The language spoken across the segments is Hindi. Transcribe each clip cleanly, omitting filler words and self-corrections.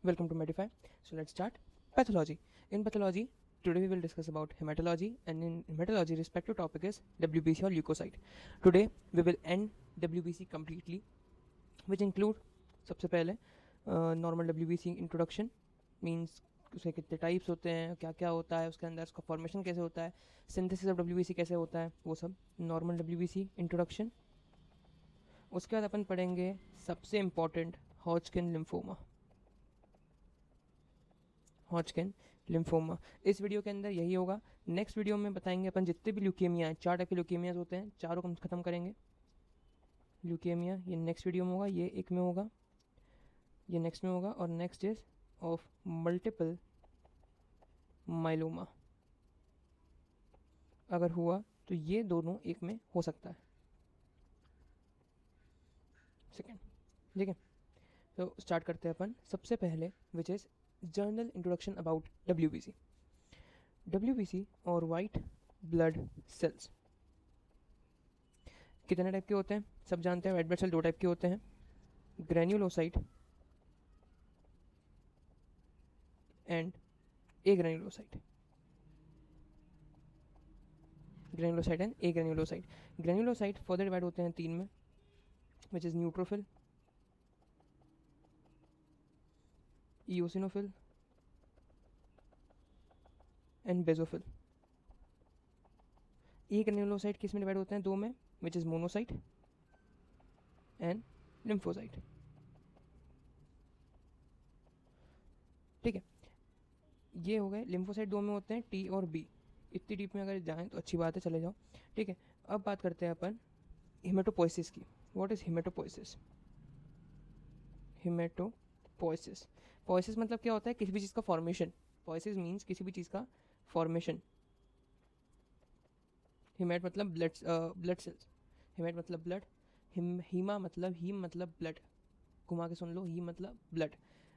Welcome to Medify. So let's start. Pathology. In pathology, today we will discuss about hematology, and in hematology, respective topic is WBC or leukocyte. Today we will end WBC completely, which include सबसे पहले नॉर्मल WBC इंट्रोडक्शन मीन्स उसके कितने टाइप्स होते हैं, क्या क्या होता है उसके अंदर, उसका फॉर्मेशन कैसे होता है, सिंथेसिस ऑफ WBC कैसे होता है, वो सब नॉर्मल WBC इंट्रोडक्शन. उसके बाद अपन पढ़ेंगे सबसे important Hodgkin lymphoma. Hodgkin lymphoma इस वीडियो के अंदर यही होगा. नेक्स्ट वीडियो में बताएंगे अपन जितने भी ल्यूकेमिया हैं, 4 टाइप के ल्यूकेमियाज होते हैं, चारों को हम खत्म करेंगे. ल्यूकेमिया ये नेक्स्ट वीडियो में होगा, ये एक में होगा, ये नेक्स्ट में होगा, और next is of multiple myeloma. अगर हुआ तो ये दोनों एक में हो सकता है. सेकेंड, ठीक है. तो स्टार्ट करते हैं अपन सबसे पहले, which is journal introduction about WBC. WBC और वाइट ब्लड सेल्स कितने टाइप के होते हैं सब जानते हैं. वाइट ब्लड सेल 2 टाइप के होते हैं, granulocyte and agranulocyte. Granulocyte and agranulocyte. Granulocyte further divide होते हैं 3 में, which is neutrophil, eosinophil and basophil. Agranulocyte किस में डिवाइड होते हैं 2 में, which is monocyte and lymphocyte. ठीक है, ये हो गए. लिम्फोसाइट 2 में होते हैं, T और B. इतनी डीप में अगर जाएं तो अच्छी बात है, चले जाओ. ठीक है, अब बात करते हैं अपन हिमेटोपोइसिस की. What is haematopoiesis? Haematopoiesis, poiesis मतलब क्या होता है? किसी भी चीज़ का फॉर्मेशन. पोइसिस मीन्स किसी भी चीज़ का फॉर्मेशन. हिमेट मतलब ब्लड सेल्स. हिमेट मतलब ब्लड. हीमा मतलब हीम मतलब ब्लड. घुमा के सुन लो, ही मतलब ब्लड,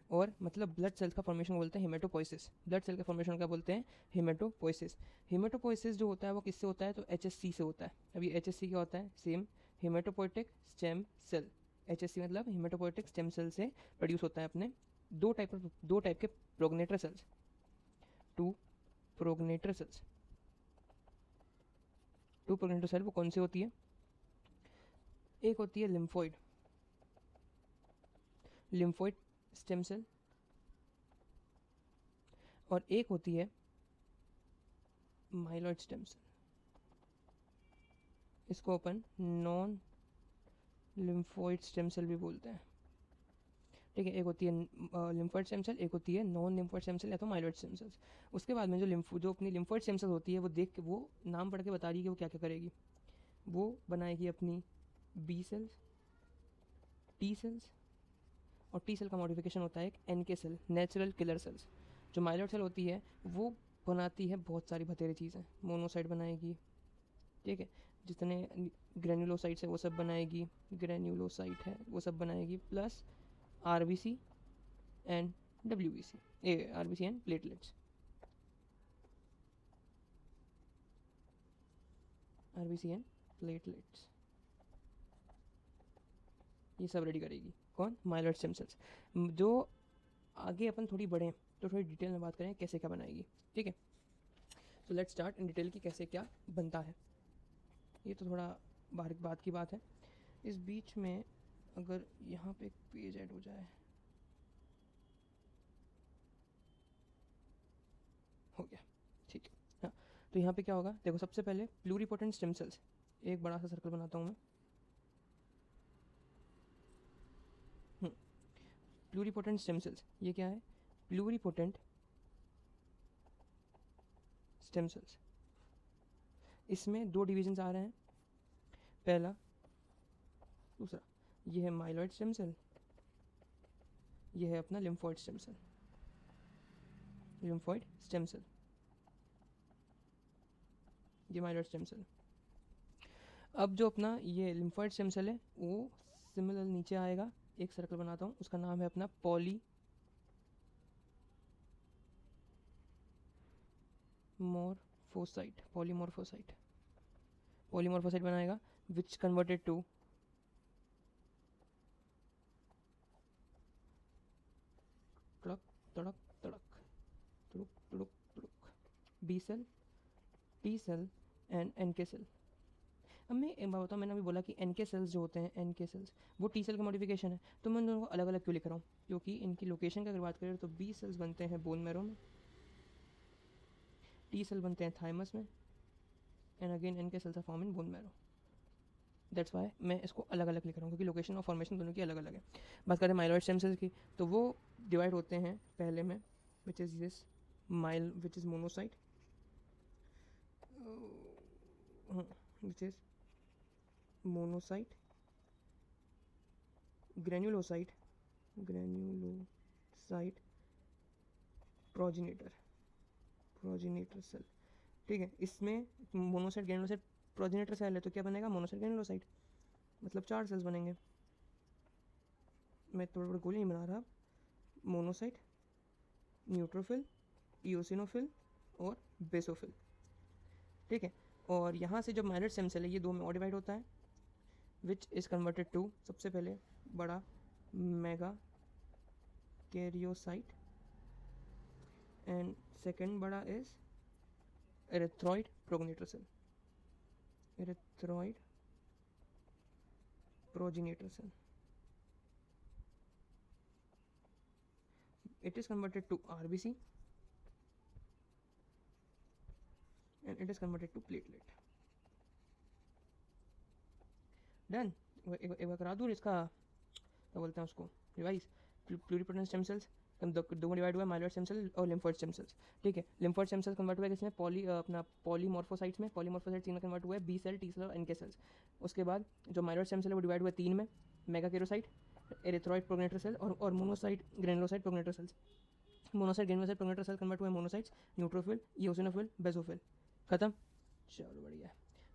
और मतलब ब्लड सेल्स का फॉर्मेशन बोलते हैं हिमेटोपोइसिस. ब्लड सेल का फॉर्मेशन का बोलते हैं हिमेटोपोइसिस. हिमेटोपोइसिस जो होता है वो किससे होता है? तो HSC से होता है. अभी HSC क्या होता है? Same, haematopoietic stem cell. HSC मतलब हिमेटोपोइटिक स्टेम सेल से प्रोड्यूस होता है अपने. दो टाइप के progenitor cells. 2 progenitor cells. 2 progenitor cell वो कौन सी होती है? एक होती है लिम्फोइड, लिम्फोइड स्टेम सेल, और एक होती है माइलॉइड स्टेम सेल. इसको अपन नॉन लिम्फोइड स्टेम सेल भी बोलते हैं. ठीक है, एक होती है लिम्फोइड स्टेम सेल, एक होती है नॉन लिम्फोइड स्टेम सेल या तो माइलॉइड स्टेम सेल्स. उसके बाद में जो अपनी लिम्फोइड स्टेम सेल होती है, वो देख के वो नाम पढ़ के बता रही है कि वो क्या क्या करेगी. वो बनाएगी अपनी B सेल्स, T सेल्स, और T सेल का मॉडिफिकेशन होता है एक NK cell, natural killer cells. जो माइलॉइड सेल होती है वो बनाती है बहुत सारी बतेरी चीज़ें. मोनोसाइट बनाएगी, ठीक है, जितने ग्रेन्युलोसाइट्स है वो सब बनाएगी, ग्रेन्युलोसाइट है वो सब बनाएगी, plus RBC and WBC, RBC and platelets. RBC and platelets ये सब रेडी करेगी. कौन? Myeloid stem cells. जो आगे अपन थोड़ी बढ़ें तो थोड़ी डिटेल में बात करें कैसे क्या बनाएगी. ठीक है, so let's start in detail की कैसे क्या बनता है. ये तो थोड़ा बारीक बात की बात है. इस बीच में अगर यहाँ पे एक पेज ऐड हो जाए, हो गया, ठीक है. हाँ, तो यहाँ पे क्या होगा देखो. सबसे पहले प्लूरिपोटेंट स्टेम सेल्स. एक बड़ा सा सर्कल बनाता हूँ मैं. प्लूरिपोटेंट स्टेम सेल्स ये क्या है? Pluripotent stem cells. इसमें 2 डिविजन्स आ रहे हैं, पहला, दूसरा. ये है माइलॉइड स्टेम सेल, ये है अपना lymphoid stem cell. Lymphoid stem cell, ये माइलॉइड स्टेम सेल. अब जो अपना ये लिम्फोइड स्टेम सेल है वो सिमिलर नीचे आएगा. एक सर्कल बनाता हूँ, उसका नाम है अपना पॉलीमॉर्फोसाइट. पॉलीमॉर्फोसाइट, पॉलीमॉर्फोसाइट बनाएगा, विच कन्वर्टेड टू तड़क तड़क तड़क तुड़ुक तुड़ुक तुड़ुक, B cell, T cell and N K cell. अब मैं एक बात बताऊँ, मैंने अभी बोला कि एन के सेल्स जो होते हैं, एन के सेल्स वो टी सेल का मॉडिफिकेशन है, तो मैं उन दोनों को अलग अलग क्यों लिख रहा हूँ? क्योंकि इनकी लोकेशन की अगर बात करें तो बी सेल्स बनते हैं बोन मैरो में, टी सेल बनते हैं थाइमस में, and again N K cells are form in bone marrow. That's why मैं इसको अलग अलग लिख रहा हूँ, क्योंकि लोकेशन और फॉर्मेशन दोनों की अलग अलग है। बात करें माइलॉइड स्टेम सेल्स की, तो वो डिवाइड होते हैं पहले में, which is this which is monocyte, which is monocyte, granulocyte, progenitor cell. ठीक है, इसमें मोनोसाइट ग्रेनुलोसाइट प्रोजेनेटर सेल है, तो क्या बनेगा? मोनोसाइट ग्रेनुलोसाइट, मतलब 4 सेल्स बनेंगे। मैं थोड़ा थोड़ा गोली नहीं बना रहा। मोनोसाइट, न्यूट्रोफिल, इओसिनोफिल और बेसोफिल। ठीक है, और यहाँ से जब माइलॉइड स्टेम सेल है ये दो में और डिवाइड होता है, विच इज़ कन्वर्टेड टू, सबसे पहले बड़ा मेगा कैरियोसाइट एंड सेकेंड बड़ा is erythroid progenitor cell, erythroid progenitor cell. It is converted to RBC and it is converted to platelet. Done. एक बार करा दूँ इसका, क्या बोलते हैं उसको, रिवाइज। प्लूरिपोटेंट स्टेम सेल्स दो डिवाइड हुआ है, माइलॉइड स्टेम सेल और लिम्फोइड स्टेम सेल्स। ठीक है, लिम्फोइड स्टेम सेल्स कन्वर्ट हुआ है किसमें? अपना पॉलीमॉर्फोसाइट्स में, पॉलीमॉर्फोसाइट 3 में कन्वर्ट हुआ है, बी सेल, टी सेल और एनके सेल्स। उसके बाद जो माइलॉइड स्टेम सेल है वो डिवाइड हुआ है 3 में, megakaryocyte, erythroid progenitor cell और monocyte granulocyte progenitor cells. Monocyte granulocyte progenitor cell convert हुआ है मोनोसाइट्स, न्यूट्रोफिल, इओसिनोफिल, बेसोफिल। खत्म। चलो बढ़िया।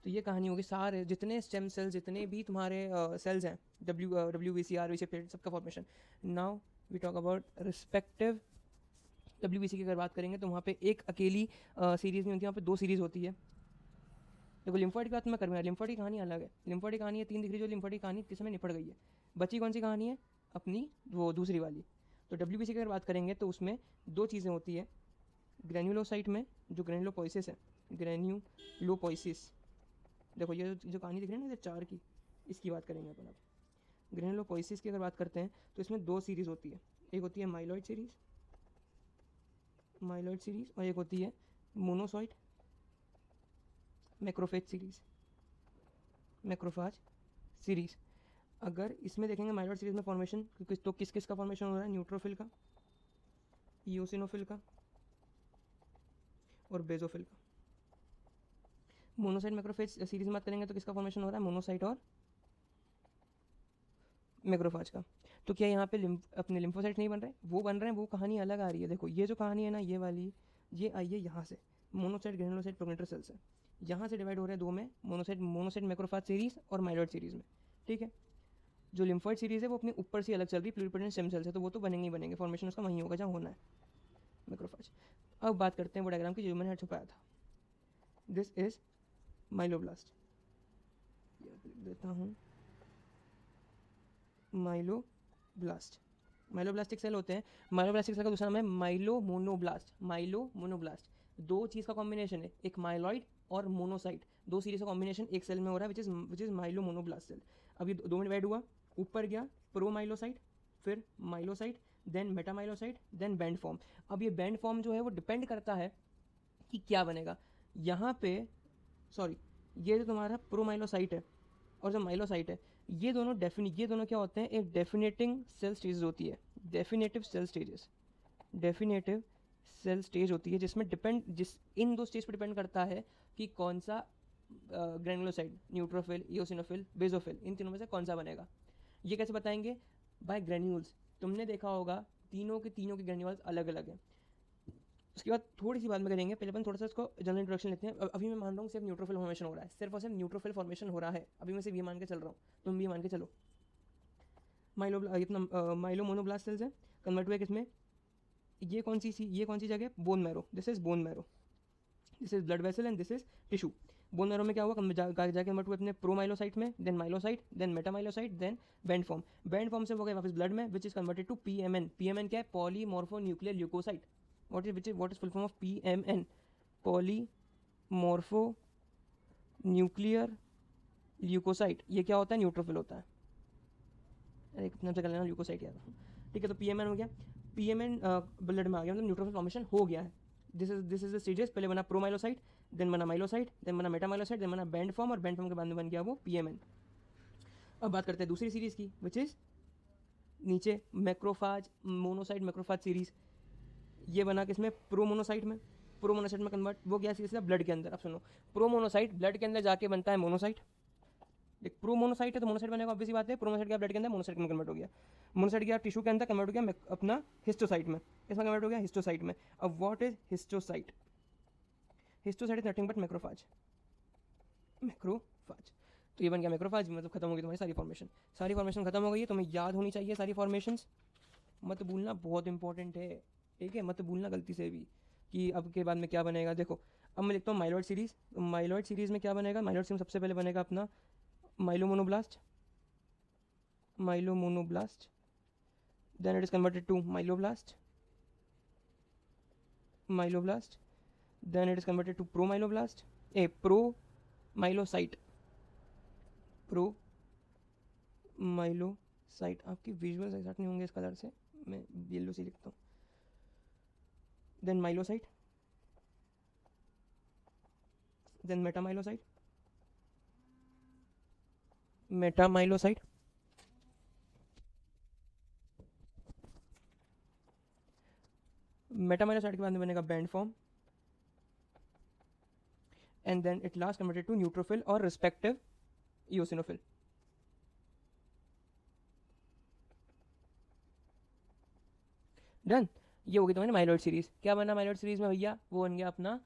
तो ये कहानी होगी सारे जितने स्टेम सेल्स, जितने भी तुम्हारे सेल्स हैं, WBC, RBC, प्लेटलेट, सबका formation. Now we talk about respective WBC की अगर बात करेंगे तो वहाँ पे एक अकेली सीरीज़ नहीं होती, वहाँ पे 2 सीरीज़ होती है। देखो लिम्फोइड की बात मैं करूँगा, लिम्फोइड की कहानी अलग है। लिम्फोइड की कहानी है 3 दिख रही, जो लिम्फोइड की कहानी किसमें निपट गई है। बची कौन सी कहानी है? अपनी वो दूसरी वाली। तो WBC की अगर बात करेंगे तो उसमें 2 चीज़ें होती है। ग्रेन्यूलोसाइट में जो ग्रेन्यूलोपोइसिस है, ग्रेन्यूलोपोइसिस, देखो ये जो कहानी दिख रही है ना 4 की, इसकी बात करेंगे अपन अब। ग्रेन्यूलोपोइसिस की अगर बात करते हैं तो इसमें 2 सीरीज़ होती है, एक होती है माइलॉइड सीरीज़ और एक होती है मोनोसाइट मैक्रोफेज सीरीज़। अगर इसमें देखेंगे माइलॉइड सीरीज़ में फॉर्मेशन, तो किस किस का फॉर्मेशन हो रहा है? न्यूट्रोफिल का, इओसिनोफिल का और बेसोफिल का। मोनोसाइट मैक्रोफेज सीरीज में बात करेंगे तो किसका फॉर्मेशन हो रहा है? मोनोसाइट और मैक्रोफाज का। तो क्या यहाँ पे अपने लिम्फोसाइट नहीं बन रहे? वो बन रहे हैं, वो कहानी अलग आ रही है। देखो ये जो कहानी है ना, ये वाली, ये आई है यहाँ से, मोनोसाइट ग्रेनुलोसाइट प्रोजेनेटर सेल से। यहाँ से डिवाइड हो रहे हैं 2 में, मोनोसाइट मैक्रोफाज सीरीज और माइलॉइड सीरीज में। ठीक है, जो लिम्फोइड सीरीज है वो अपने ऊपर से अलग चल रही है, प्लूरिपोटेंट स्टेम सेल्स है, तो वो तो बनेंगे ही बनेंगे, फॉर्मेशन उसका वहीं होगा जहाँ होना है, मैक्रोफाज। अब बात करते हैं वो डायग्राम की जो मैंने छुपाया था। दिस इज माइलोब्लास्ट, लिख देता हूँ माइलोब्लास्टिक सेल होते हैं। माइलोब्लास्टिक सेल का दूसरा नाम है माइलोमोनोब्लास्ट। 2 चीज़ का कॉम्बिनेशन है, एक माइलॉइड और मोनोसाइट, 2 सीरीज का कॉम्बिनेशन एक सेल में हो रहा है, विच इज माइलोमोनोब्लास्ट सेल। अब ये 2 में डिवाइड हुआ, ऊपर गया प्रोमाइलोसाइट, फिर माइलोसाइट, then metamyelocyte, then band form. अब ये बैंड फॉर्म जो है वो डिपेंड करता है कि क्या बनेगा। यहाँ पे ये जो तुम्हारा प्रोमाइलोसाइट है और जो माइलोसाइट है, ये दोनों क्या होते हैं? एक डेफिनेटिंग सेल स्टेज होती है, डेफिनेटिव सेल स्टेज होती है, जिसमें इन 2 स्टेज पर डिपेंड करता है कि कौन सा ग्रेनुलोसाइट, न्यूट्रोफिल, इओसिनोफिल, बेसोफिल, इन तीनों में से कौन सा बनेगा। ये कैसे बताएंगे? By granules. तुमने देखा होगा तीनों के ग्रेन्यूल्स अलग अलग हैं। उसके बाद थोड़ी सी बात में करेंगे, पहले अपन थोड़ा सा इसको जनरल इंट्रोडक्शन लेते हैं। अभी मैं मान रहा हूँ सिर्फ न्यूट्रोफिल फॉर्मेशन हो रहा है, सिर्फ और सिर्फ न्यूट्रोफिल फॉर्मेशन हो रहा है, अभी मैं सिर्फ ये मान के चल रहा हूँ, तुम भी मान के चलो। माइलोमोनोब्लास्ट सेल्स है, कन्वर्ट हुए किसमें? ये कौन सी जगह? Bone marrow. This is bone marrow, this is blood vessel and this is tissue. Bone marrow में क्या हुआ, जाके कन्वर्ट हुए अपने प्रोमाइलोसाइट में, then myelocyte, then metamyelocyte, then band form. Band form से वो गए वापस ब्लड में, which is converted to PMN. PMN क्या है, polymorpho nuclear leukocyte. What is full form of PMN, polymorpho nuclear leukocyte. ये क्या होता है, न्यूट्रोफिल होता है। अरे कितना कर लेना ल्यूकोसाइट यार। ठीक है, तो पीएमएन हो गया, पीएमएन ब्लड में आ गया, मतलब न्यूट्रोफिल फॉर्मेशन हो गया है। दिस इज द स्टेजेस, पहले बना प्रोमाइलोसाइट, देन बना माइलोसाइट, देन बना मेटामाइलोसाइट, देन बना बैंड फॉर्म, और बैंड फॉर्म के बाद में बन गया वो पीएमएन। अब बात करते हैं दूसरी सीरीज की, विच इज नीचे मैक्रोफाज मोनोसाइट मैक्रोफाज सीरीज। ये बना किसमें, प्रोमोनोसाइट में। प्रोमोनोसाइट में कन्वर्ट वो गया सीधा ब्लड के अंदर। अब सुनो, प्रोमोनोसाइट ब्लड के अंदर जाके बनता है मोनोसाइट। देख प्रोमोनोसाइट है तो मोनोसाइट बनेगा, ऑब्वियस बात है। प्रोमोनोसाइट गया ब्लड के अंदर, मोनोसाइट में कन्वर्ट हो गया। मोनोसाइट गया टिश्यू के अंदर, कन्वर्ट हो गया अपना हिस्टोसाइट में। इसमें कन्वर्ट हो गया हिस्टोसाइट में। अब what is हिस्टोसाइट, हिस्टोसाइट is nothing but macrophage. Macrophage, तो ये बन गया मैक्रोफाज, मतलब खत्म हो गई तुम्हारी सारी फॉर्मेशन। सारी फॉर्मेशन खत्म हो गई है, तुम्हें याद होनी चाहिए सारी फॉर्मेशंस, मत भूलना, बहुत इंपॉर्टेंट है। ठीक है, मत भूलना गलती से भी कि अब के बाद में क्या बनेगा। देखो अब मैं लिखता हूँ माइलॉइड सीरीज। माइलॉइड सीरीज में क्या बनेगा, माइलॉइड सीरीज में सबसे पहले बनेगा अपना माइलोमोनोब्लास्ट। माइलोमोनोब्लास्ट, then it is converted to myeloblast. Myeloblast, then it is converted to promyeloblast, a promyelocyte. promyelocyte, आपकी विजुअल्स एक्सैक्ट नहीं होंगे इस कलर से, मैं येलो से लिखता हूँ। then myelocyte, then metamyelocyte, metamyelocyte, मेटामाइलोसाइट के बाद में बनेगा band form, and then it last converted to neutrophil और रिस्पेक्टिव इओसिनोफिल। डन, ये हो गई तुम्हारी माइलॉइड सीरीज। क्या बना माइलॉइड सीरीज में भैया, वो बन गया अपना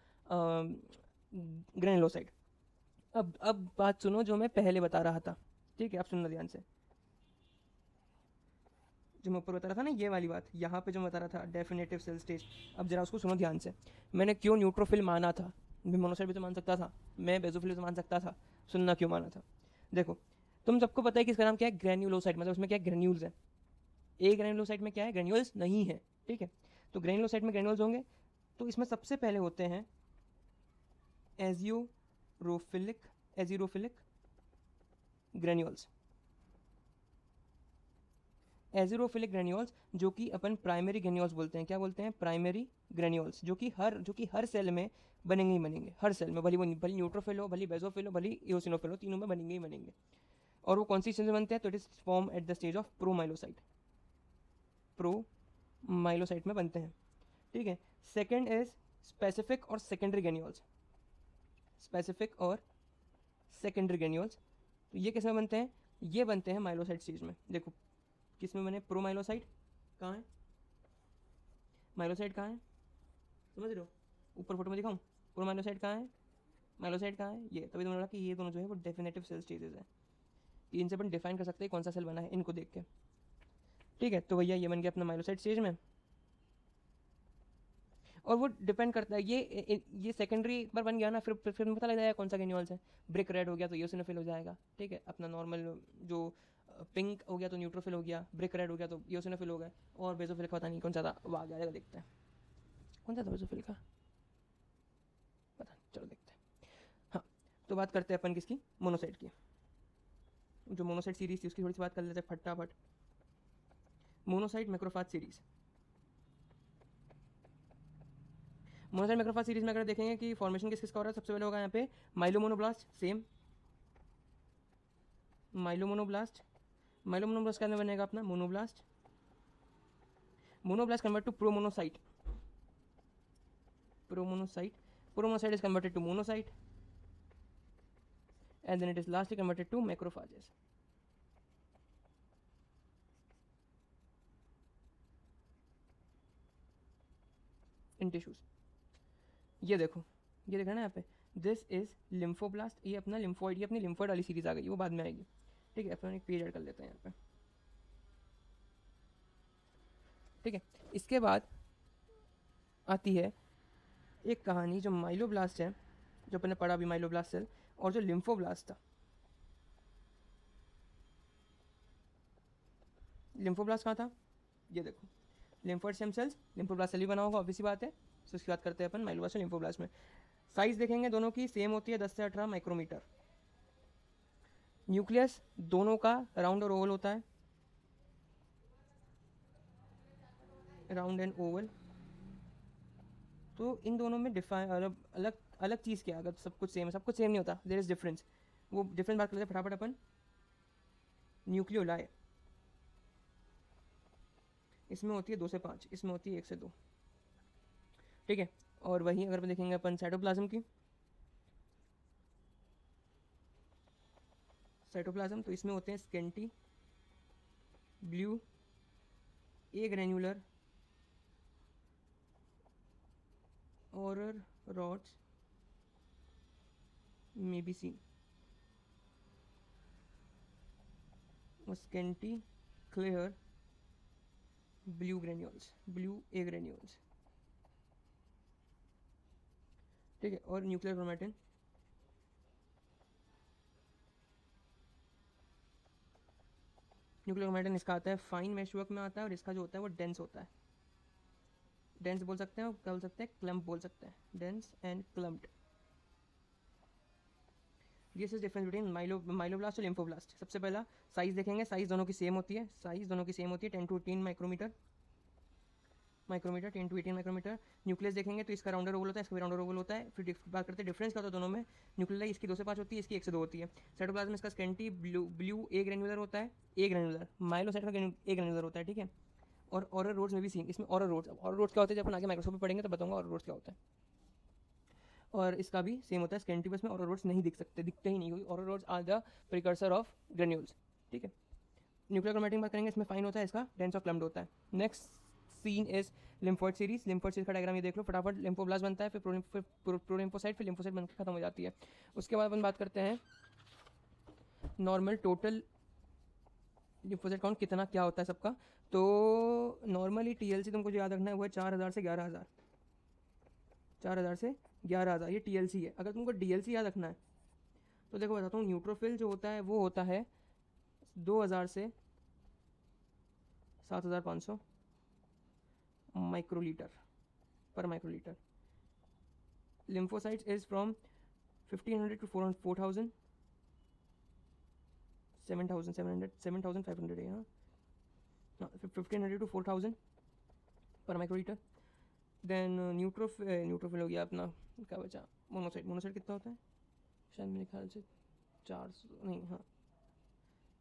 ग्रेनुलोसाइट। अब बात सुनो जो मैं पहले बता रहा था, ठीक है, आप सुनना ध्यान से। जो मैं ऊपर बता रहा था ना, ये वाली बात, यहाँ पे जो मैं बता रहा था डेफिनेटिव सेल स्टेज, अब जरा उसको सुनो ध्यान से। मैंने क्यों न्यूट्रोफिल माना था, मैं मोनोसाइट भी तो मान सकता था, मैं बेसोफिल भी तो मान सकता था। सुनना क्यों माना था, देखो तुम सबको पता है कि इसका नाम क्या है, ग्रेन्युलोसाइट, मतलब उसमें क्या है, ग्रेन्यूल्स है। ए ग्रेन्युलोसाइट में क्या है, ग्रेन्यूल्स नहीं है। ठीक है, तो ग्रेन्युलोसाइट में ग्रेन्यूल्स होंगे, तो इसमें सबसे पहले होते हैं एजिरोफिलिक ग्रेन्यूल्स। एजिरोफिलिक ग्रेन्यूल्स, जो कि अपन प्राइमरी ग्रेन्यूल्स बोलते हैं। क्या बोलते हैं, प्राइमरी ग्रेन्यूल्स, जो कि हर सेल में बनेंगे ही बनेंगे, हर सेल में, भली न्यूट्रोफिल हो, भली बेसोफिल हो, भली इओसिनोफिल हो, तीनों में बनेंगे ही बनेंगे। और वो कौन सी स्टेज में बनते हैं, तो it is form at the stage of promyelocyte. Promyelocyte में बनते हैं। ठीक है, सेकेंड इज स्पेसिफिक और सेकेंडरी ग्रेन्यूल्स। स्पेसिफिक और सेकेंडरी ग्रेन्यूल्स, तो ये किस में बनते हैं, ये बनते हैं माइलोसाइट स्टेज में। देखो किस में बने, प्रोमाइलोसाइट कहाँ है, माइलोसाइट कहाँ है, समझ रहे हो, ऊपर फोटो में दिखाऊँ, प्रोमाइलोसाइट कहाँ है, माइलोसाइट कहाँ है, ये। तभी तो मैंने बोला कि ये दोनों जो है वो डेफिनेटिव सेल स्टेजेस हैं, कि इनसे अपन डिफाइन कर सकते हैं कौन सा सेल बना है इनको देख के। ठीक है, तो भैया ये बन गया अपना माइलोसाइट स्टेज में। और वो डिपेंड करता है, ये सेकेंडरी एक बार बन गया ना, फिर पता लग जाएगा कौन सा ग्रेन्यूल्स है। ब्रिक रेड हो गया तो ईओसिनोफिल हो जाएगा। ठीक है, अपना नॉर्मल जो पिंक हो गया तो न्यूट्रोफिल हो गया, ब्रिक रेड हो गया तो ईओसिनोफिल हो गया, और बेसोफिल का पता नहीं कौन सा था, वो आ गया, देखते हैं कौन सा था बेसोफिल का, पता नहीं, चलो देखते हैं। हाँ, तो बात करते हैं अपन किसकी, मोनोसाइट की। जो मोनोसाइट सीरीज थी उसकी थोड़ी सी बात कर लेते हैं फटाफट। Monocyte macrophage series, monocyte macrophage series में अगर देखेंगे कि फॉर्मेशन किस का हो रहा है, सबसे पहले होगा यहाँ पे माइलोमोनोब्लास्ट, सेम माइलोमोनोब्लास्ट। माइलोमोनोब्लास्ट का बनेगा अपना monoblast. Monoblast convert to promonocyte, promonocyte is converted to monocyte, and then it is lastly converted to macrophages. in tissues। ये देखो, ये देखा ना यहाँ पे, दिस इज लिम्फोब्लास्ट, ये अपना लिम्फोइड, ये अपनी लिम्फोइड वाली सीरीज आ गई, वो बाद में आएगी। ठीक है, अपन एक पेज ऐड कर लेते हैं यहाँ पे। ठीक है, इसके बाद आती है एक कहानी, जो माइलोब्लास्ट है जो अपने पढ़ा अभी माइलोब्लास्ट सेल, और जो लिम्फोब्लास्ट था, लिम्फोब्लास्ट कहाँ था, ये देखो, lymphoid stem cells, lymphoblast cell ही बना होगा, ऑब्वियसली बात है। तो उसकी बात करते हैं अपन माइलोब्लास्ट और लिम्फोब्लास्ट में। साइज देखेंगे दोनों की सेम होती है, 10 से 18 माइक्रोमीटर। न्यूक्लियस दोनों का राउंड और ओवल होता है, राउंड एंड ओवल। तो इन दोनों में डिफाइन अलग अलग अलग चीज़ क्या है, अगर सब कुछ सेम है, सब कुछ सेम नहीं होता, देयर इज डिफरेंस। वो डिफरेंस बात कर लेते हैं फटाफट अपन। न्यूक्लियोलाई, इसमें होती है 2 से 5, इसमें होती है 1 से 2, ठीक है। और वही अगर अपन देखेंगे अपन साइटोप्लाज्म की, साइटोप्लाज्म तो इसमें होते हैं scanty, blue, agranular, Auer rods may be seen, scanty, clear, blue granules, blue A granules, ठीक है। और न्यूक्लियर क्रोमैटिन, न्यूक्लियर क्रोमैटिन इसका आता है फाइन मेशवर्क में आता है, और इसका जो होता है वो डेंस होता है। डेंस बोल सकते हैं और क्या बोल सकते हैं, क्लम्प बोल सकते हैं, dense and clumped. This is difference between myeloblast और लिम्फोब्लास्ट। सबसे पहला साइज देखेंगे, साइज दोनों की सेम होती है, साइज दोनों की सेम होती है, 10 to 18 micrometre, 10 to 18 micrometre. Nucleus देखेंगे तो इसका राउंडर ओवल होता है, इसका भी राउंडर ओवल होता है। फिर बात करते हैं डिफरेंस क्या होता है दोनों में। न्यूक्लियाई इसकी 2 से 5 होती है, इसकी 1 से 2 होती है। साइटोप्लाज्म इसका स्केंटी ब्लू ए ग्रेन्युलर होता है, ए ग्रेन्युलर, माइलोसाइट का ए ग्रेन्युलर होता है, ठीक है। और ऑरर रोड्स में भी सीन, इसमें ऑरर रोड्स, अब ऑरर रोड्स क्या होते हैं जब अपन आगे माइक्रोस्कोप में पढ़ेंगे तो बताऊंगा ऑरर रोड्स क्या होता है। और इसका भी सेम होता है, स्केंटी बस में ऑरर रोड्स नहीं दिख सकते, दिखते ही नहीं, क्योंकि Auer rods are the precursor of granules, ठीक है। न्यूक्लियर क्रोमैटिन बात करेंगे, इसमें फाइन होता है, इसका डेंस और क्लम्प्ड होता है। Next scene is lymphoid series. Lymphoid series का डायग्राम ये देख लो फटाफट। लिम्फोब्लास्ट बनता है, फिर प्रोलिम्फोसाइट, फिर लिम्फोसाइट बनकर खत्म हो जाती है। उसके बाद अपन बात करते हैं नॉर्मल टोटल लिम्फोसाइट काउंट कितना क्या होता है सबका। तो नॉर्मली टीएलसी तुमको जो याद रखना है वो है 4000 से 11000, 4000 से 11000, ये टीएलसी है। अगर तुमको डीएलसी याद रखना है तो देखो बताता हूँ, न्यूट्रोफिल जो होता है वो होता है 2000 से 7500 माइक्रोलीटर पर microlitre. lymphocytes is from 1500 to 4000, 7500 है यहाँ, 1500 to 4000 पर माइक्रोलीटर। देन न्यूट्रोफिल हो गया अपना, क्या बचा, मोनोसाइट। मोनोसाइट कितना होता है, शायद मेरे ख्याल से 400 नहीं, हाँ,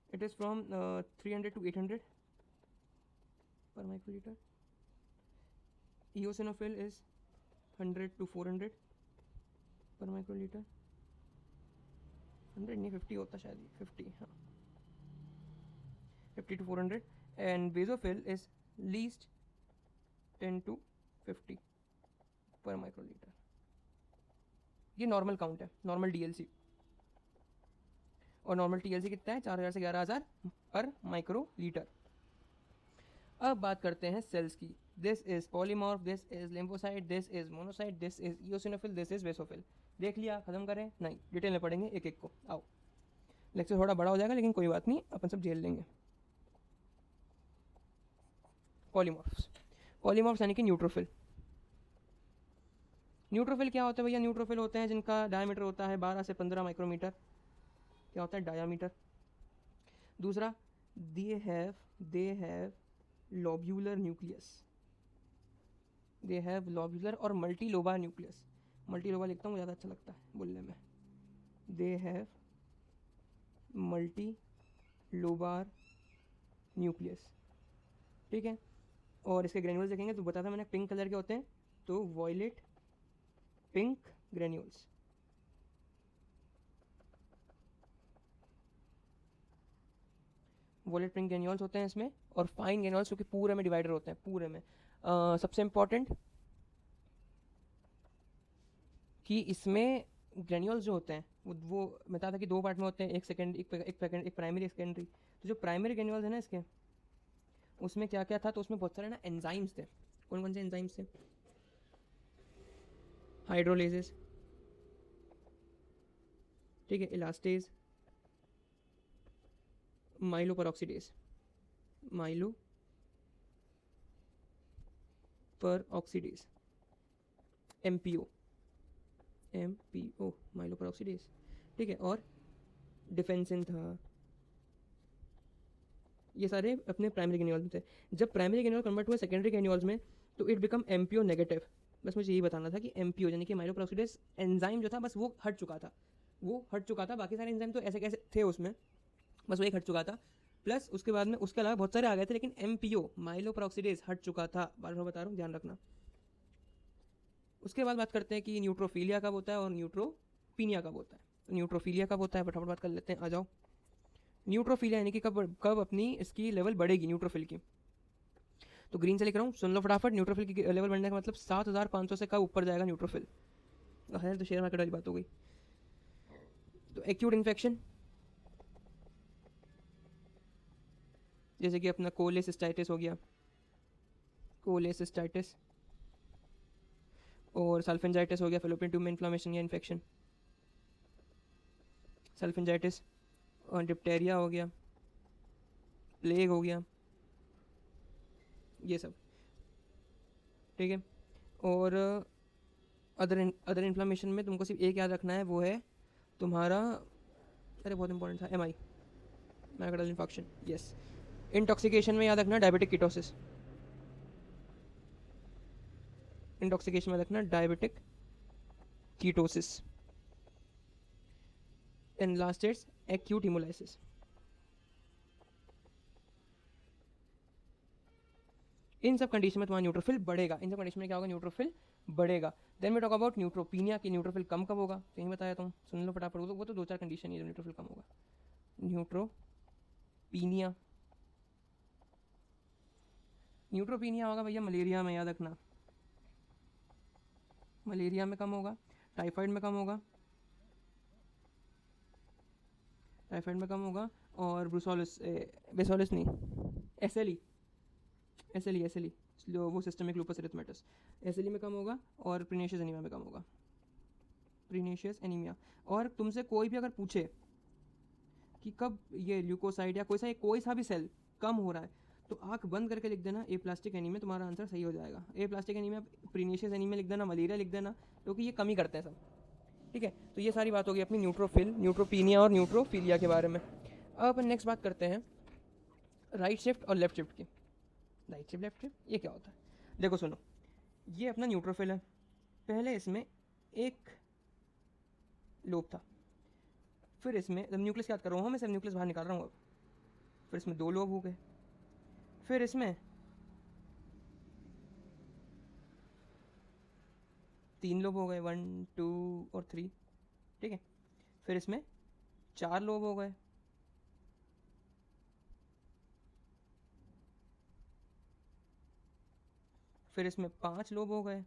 इट इज़ फ्रॉम 300 to 800 पर माइक्रोलीटर। eosinophil is 100 to 400 पर माइक्रोलीटर, 100 नहीं 50 होता शायद, 50, हाँ, 50 to 400। And basophil is least 10 to 50 पर माइक्रोलीटर। ये नॉर्मल काउंट है, नॉर्मल डीएलसी। और नॉर्मल टीएलसी कितना है, 4000 से 11000 पर माइक्रोलीटर। अब बात करते हैं सेल्स की। This is polymorph, this is lymphocyte, this is monocyte, this is eosinophil, this is basophil. देख लिया, खत्म करें, नहीं डिटेल में पढ़ेंगे एक एक को। आओ, लेक्चर थोड़ा बड़ा हो जाएगा लेकिन कोई बात नहीं, अपन सब झेल लेंगे। पॉलीमॉर्फ्स, पॉलीमॉर्फ्स यानी कि न्यूट्रोफिल। न्यूट्रोफिल क्या होता है भैया, न्यूट्रोफिल होते हैं जिनका डायमीटर होता है 12 से 15 माइक्रोमीटर। क्या होता है, डायामीटर। दूसरा, they have lobular nucleus, they have lobular और multi lobar nucleus. Multi lobar लिखता हूँ, ज़्यादा अच्छा लगता है बोलने में। They have multi lobar nucleus, ठीक है। और इसके ग्रेन्यूल्स देखेंगे तो बताया था मैंने, पिंक कलर के होते हैं, तो violet pink granules. Violet pink granules होते हैं इसमें, और फाइन ग्रेन्यूल्स जो कि पूरे में डिवाइडर होते हैं, पूरे में। सबसे इंपॉर्टेंट कि इसमें ग्रेन्यूल्स जो होते हैं वो बताया था कि 2 पार्ट में होते हैं, एक प्राइमरी, एक सेकेंडरी। तो जो प्राइमरी ग्रेन्यूल्स है ना इसके, उसमें क्या क्या था, तो उसमें बहुत सारे ना एंजाइम्स थे। कौन कौन से एंजाइम्स थे, हाइड्रोलेजेस, ठीक है, इलास्टेज, माइलो पर ऑक्सीडेज, MPO, माइलो पर ऑक्सीडेज, ठीक है। और डिफेंसिन था, ये सारे अपने प्राइमरी ग्रेन्यूल्स में थे। जब प्राइमरी ग्रेन्यूल कन्वर्ट हुए सेकेंडरी ग्रेन्यूल्स में तो इट बिकम MPO नेगेटिव। बस मुझे यही बताना था कि MPO यानी कि माइलोपेरोक्सीडेज एंजाइम जो था बस वो हट चुका था, बाकी सारे एंजाइम तो ऐसे कैसे थे उसमें, बस वो एक हट चुका था। प्लस उसके बाद में उसके अलावा बहुत सारे आ गए थे, लेकिन MPO माइलोपेरोक्सीडेज हट चुका था, बार बार बता रहा हूँ, ध्यान रखना। उसके बाद बात करते हैं कि न्यूट्रोफिलिया कब होता है और न्यूट्रोपीनिया कब होता है। तो न्यूट्रोफिलिया कब होता है, फटाफट बात कर लेते हैं, आ जाओ। न्यूट्रोफिलिया यानी कि कब अपनी इसकी लेवल बढ़ेगी न्यूट्रोफिल की। तो ग्रीन से लिख रहा हूँ, सुन लो फटाफट। न्यूट्रोफिल की लेवल बढ़ने का मतलब 7500 से कब ऊपर जाएगा न्यूट्रोफिल। है तो शेयर मार्केट वाली बात हो गई। तो एक्यूट इन्फेक्शन जैसे कि अपना कोलेसिस्टाइटिस हो गया, कोलेसिस्टाइटिस, और सल्फेंजाइटिस हो गया, फेलोपियन ट्यूब में इन्फ्लामेशन या इन्फेक्शन, सल्फेंजाइटिस, और डिप्टेरिया हो गया, प्लेग हो गया, ये सब, ठीक है। और अदर इन्फ्लामेशन में तुमको सिर्फ एक याद रखना है, वो है तुम्हारा, अरे बहुत इंपॉर्टेंट था, MI, myocardial infection, yes. Intoxication में याद रखना डायबिटिक कीटोसिस, इंटॉक्सिकेशन में रखना diabetic ketosis. And last it's acute haemolysis. इन सब कंडीशन में तुम्हारा न्यूट्रोफिल बढ़ेगा, इन सब कंडीशन में क्या होगा, न्यूट्रोफिल बढ़ेगा। Then we talk about neutropenia की न्यूट्रोफिल कम कब होगा, कहीं बताया तुम सुन लो फटाफट, वो तो 2-4 कंडीशन है जब न्यूट्रोफिल कम होगा। न्यूट्रोपीनिया होगा भैया मलेरिया में, याद रखना, मलेरिया में कम होगा, टाइफाइड में कम होगा, और ब्रूसोलिस, बेसोलिस नहीं, एसएलई वो सिस्टमिक लूपस एरिथमेटस, एसएलई में कम होगा, और प्रीनेशियस एनीमिया में कम होगा, प्रीनेशियस एनीमिया। और तुमसे कोई भी अगर पूछे कि कब ये ल्यूकोसाइड या कोई सा भी सेल कम हो रहा है, तो आंख बंद करके लिख देना ए प्लास्टिक एनीमिया, तुम्हारा आंसर सही हो जाएगा। ए प्लास्टिक एनीमिया, प्रीनेशियस एनीमिया लिख देना, मलेरिया लिख देना, क्योंकि ये कमी करते हैं सब, ठीक है। तो ये सारी बात होगी अपनी न्यूट्रोफिल, न्यूट्रोपीनिया और न्यूट्रोफिलिया के बारे में। अब अपन नेक्स्ट बात करते हैं राइट शिफ्ट और लेफ्ट शिफ्ट की। राइट शिफ्ट, लेफ्ट शिफ्ट, ये क्या होता है, देखो सुनो, ये अपना न्यूट्रोफिल है, पहले इसमें एक लोब था, फिर इसमें जब न्यूक्लियस याद कर रहा हूँ मैं, सिर्फ न्यूक्लियस बाहर निकाल रहा हूँ अब, फिर इसमें 2 लोब हो गए, फिर इसमें 3 लोब हो गए, 1 2 और 3, ठीक है। फिर इसमें 4 लोब हो गए, फिर इसमें 5 लोब हो गए,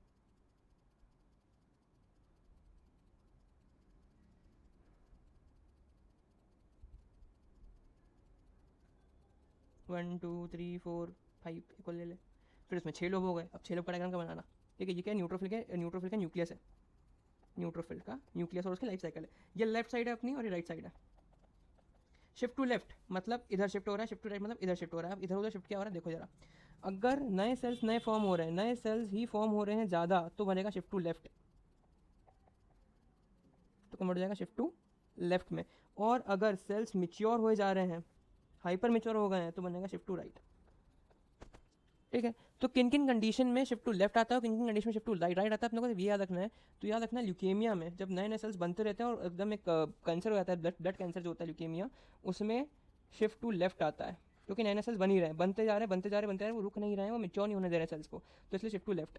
वन टू थ्री फोर 5 को ले ले, फिर इसमें 6 लोब हो गए। अब 6 लोब का डायग्राम का बनाना, ठीक है। ये क्या है, न्यूट्रोफिल का न्यूक्लियस है, न्यूट्रोफिल का न्यूक्लियस और उसकी लाइफ साइकिल है। ये लेफ्ट साइड है अपनी और ये राइट साइड है। शिफ्ट टू लेफ्ट मतलब इधर शिफ्ट हो रहा है, शिफ्ट टू राइट मतलब इधर शिफ्ट हो रहा है। अब इधर उधर शिफ्ट क्या हो रहा है, देखो जरा, अगर नए सेल्स नए फॉर्म हो रहे हैं, नए सेल्स ही फॉर्म हो रहे हैं ज़्यादा, तो बनेगा शिफ्ट टू लेफ्ट, तो कन्वर्ट हो जाएगा शिफ्ट टू लेफ्ट में। और अगर सेल्स मिच्योर हो जा रहे हैं, हाइपर मिच्योर हो गए हैं, तो बनेगा शिफ्ट टू राइट, ठीक है। तो किन किन कंडीशन में शिफ्ट टू लेफ्ट आता है और किन किन कंडीशन में शिफ्ट टू राइट आता है, अपने को ये याद रखना है। तो याद रखना, ल्यूकेमिया में जब नए नए सेल्स बनते रहते हैं और एकदम एक कैंसर हो जाता है, ब्लड कैंसर जो होता है ल्यूकेमिया, उसमें शिफ्ट टू लेफ्ट आता है, क्योंकि नए नए सेल्स बन ही रहे हैं, बनते जा रहे हैं, वो रुक नहीं रहे हैं, वो मिच्योर नहीं होने दे रहे हैं सेल्स को, तो इसलिए शिफ्ट टू लेफ्ट।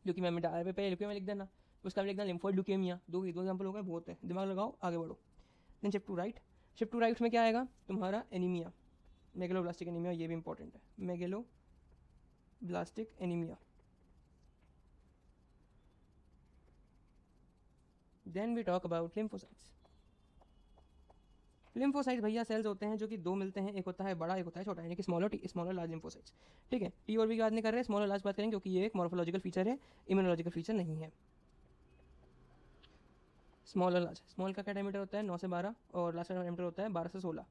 ल्यूकेमिया में डायरे पे ल्यूकेमिया लिख देना, उसका भी लिखना लिम्फोइड ल्यूकेमिया, दो एग्जाम्पल हो गए, बहुत है, दिमाग लगाओ, आगे बढ़ो। Then shift to right, shift to right में क्या आएगा तुम्हारा, एनीमिया, मेगलोब्लास्टिक एनीमिया, ये भी इंपॉर्टेंट है, megaloblastic anaemia. Then we talk about lymphocytes. Lymphocytes भैया सेल्स होते हैं जो कि 2 मिलते हैं, एक होता है बड़ा, एक होता है छोटा, यानी कि स्मॉलर लार्ज लिम्फोसाइट्स, ठीक है। टी और भी बात नहीं कर रहे हैं, स्मॉलर लार्ज बात करेंगे, क्योंकि ये एक मॉर्फोलॉजिकल फीचर है, इम्यूनोलॉजिकल फीचर नहीं है। स्मॉल और लार्ज। स्मॉल का क्या डायमीटर होता है 9 से 12 और लार्ज का डायमीटर होता है 12 से 16।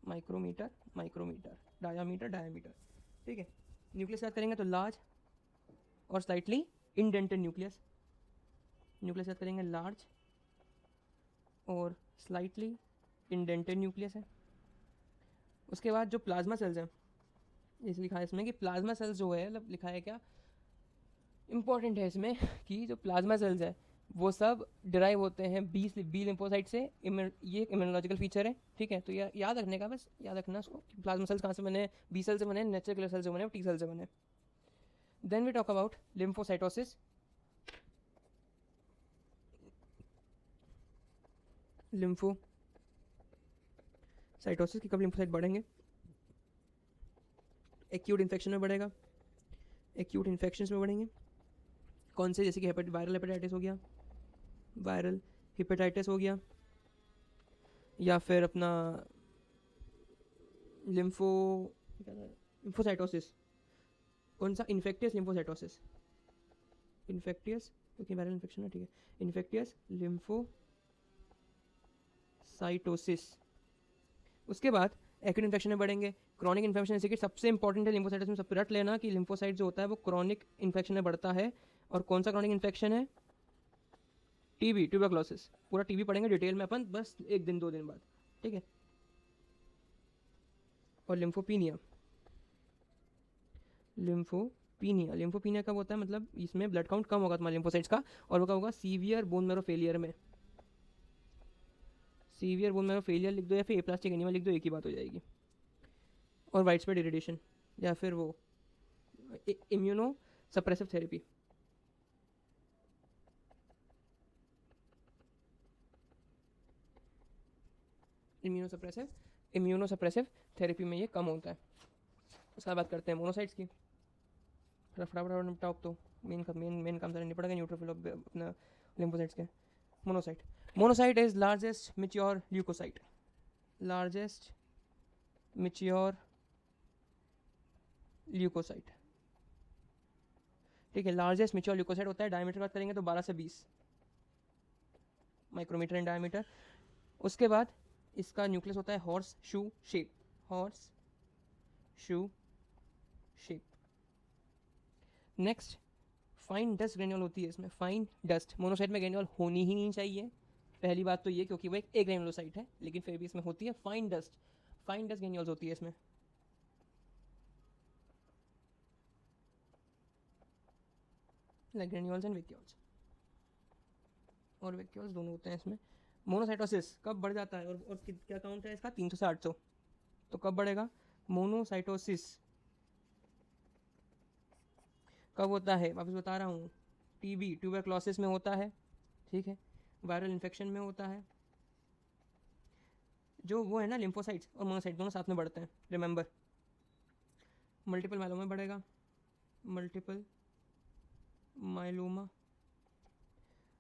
Micrometre micrometre, diameter diameter. ठीक है, न्यूक्लियस याद करेंगे तो लार्ज और स्लाइटली इंडेंटेड न्यूक्लियस। न्यूक्लियस याद करेंगे लार्ज और स्लाइटली इंडेंटेड न्यूक्लियस है। उसके बाद जो प्लाज्मा सेल्स हैं, जैसे लिखा है इसमें कि प्लाज्मा सेल्स जो है, मतलब लिखा है क्या इंपॉर्टेंट है इसमें कि जो प्लाज्मा सेल्स है वो सब डिराइव होते हैं बी लिम्फोसाइट से। ये एक इम्यूनोलॉजिकल फीचर है। ठीक है, तो यह याद रखने का, बस याद रखना उसको कि प्लाज्मा सेल्स कहाँ से बने, बी सेल से बने, नेचुरल किलर सेल से बने, टी सेल से बने। Then we talk about lymphocytosis. Lymphocytosis कि कब लिम्फोसाइट बढ़ेंगे, एक्यूट इन्फेक्शन में बढ़ेगा, एक्यूट इन्फेक्शन में बढ़ेंगे। कौन से, जैसे कि वायरल हेपेटाइटिस हो गया, वायरल हेपेटाइटिस हो गया, या फिर अपना लिम्फोसाइटोसिस। कौन सा, इन्फेक्टियस लिम्फोसाइटोसिस, इन्फेक्टियस क्योंकि वायरल इन्फेक्शन है। ठीक है, इन्फेक्टियस लिम्फोसाइटोसिस। उसके बाद एक्यूट इन्फेक्शन में बढ़ेंगे, क्रॉनिक इन्फेक्शन। जैसे कि सबसे इंपॉर्टेंट है लिम्फोसाइटस में, सब रट लेना कि लिम्फोसाइट जो होता है वो क्रॉनिक इन्फेक्शन में बढ़ता है। और कौन सा क्रॉनिक इन्फेक्शन है, टीबी, ट्यूबरक्लोसिस। पूरा टीबी पढ़ेंगे डिटेल में अपन, बस एक दिन 2 दिन बाद। ठीक है, और लिम्फोपीनिया। लिम्फोपीनिया कब होता है, मतलब इसमें ब्लड काउंट कम होगा तुम्हारे लिम्फोसाइट्स का, और वो कब होगा, सीवियर बोन मैरो फेलियर में। सीवियर बोन मैरो फेलियर लिख दो या फिर एप्लास्टिक एनीमिया लिख दो, एक ही बात हो जाएगी। और वाइड स्प्रेड इरिटेशन या फिर वो immuno suppressive therapy. Immuno suppressive therapy में ये कम होता है। उसके बाद करते हैं मोनोसाइट्स की। फटाफट निपटाओ, तो मेन काम सारा निपट गया न्यूट्रोफिल अपना लिम्फोसाइट्स के। Monocyte is largest mature leukocyte, largest mature leukocyte. ठीक है, लार्जेस्ट मैच्योर ल्यूकोसाइट होता है। डायमीटर बात करेंगे तो 12 से 20 माइक्रोमीटर इन डायमीटर। उसके बाद इसका न्यूक्लियस होता है horse shoe shape, horse shoe shape. Next, fine dust granule होती है इसमें, फाइन डस्ट। मोनोसाइट में ग्रेन्यूल होनी ही नहीं चाहिए, पहली बात तो ये, क्योंकि वो एक ग्रेन्यूलोसाइट है, लेकिन फिर भी इसमें होती है fine dust. Fine dust granules होती है इसमें। लाइक ग्रेन्यूल्स एंड वैक्यूल्स, और वैक्यूल्स दोनों होते हैं इसमें। मोनोसाइटोसिस कब बढ़ जाता है, और क्या काउंट है इसका, 300 से 800। तो कब बढ़ेगा मोनोसाइटोसिस, कब होता है, वापस बता रहा हूँ, टीबी ट्यूबरक्लोसिस में होता है। ठीक है, वायरल इन्फेक्शन में होता है। जो वो है ना, लिम्फोसाइट्स और मोनोसाइट दोनों साथ में बढ़ते हैं, रिमेंबर। मल्टीपल माइलोमा में बढ़ेगा, मल्टीपल माइलोमा।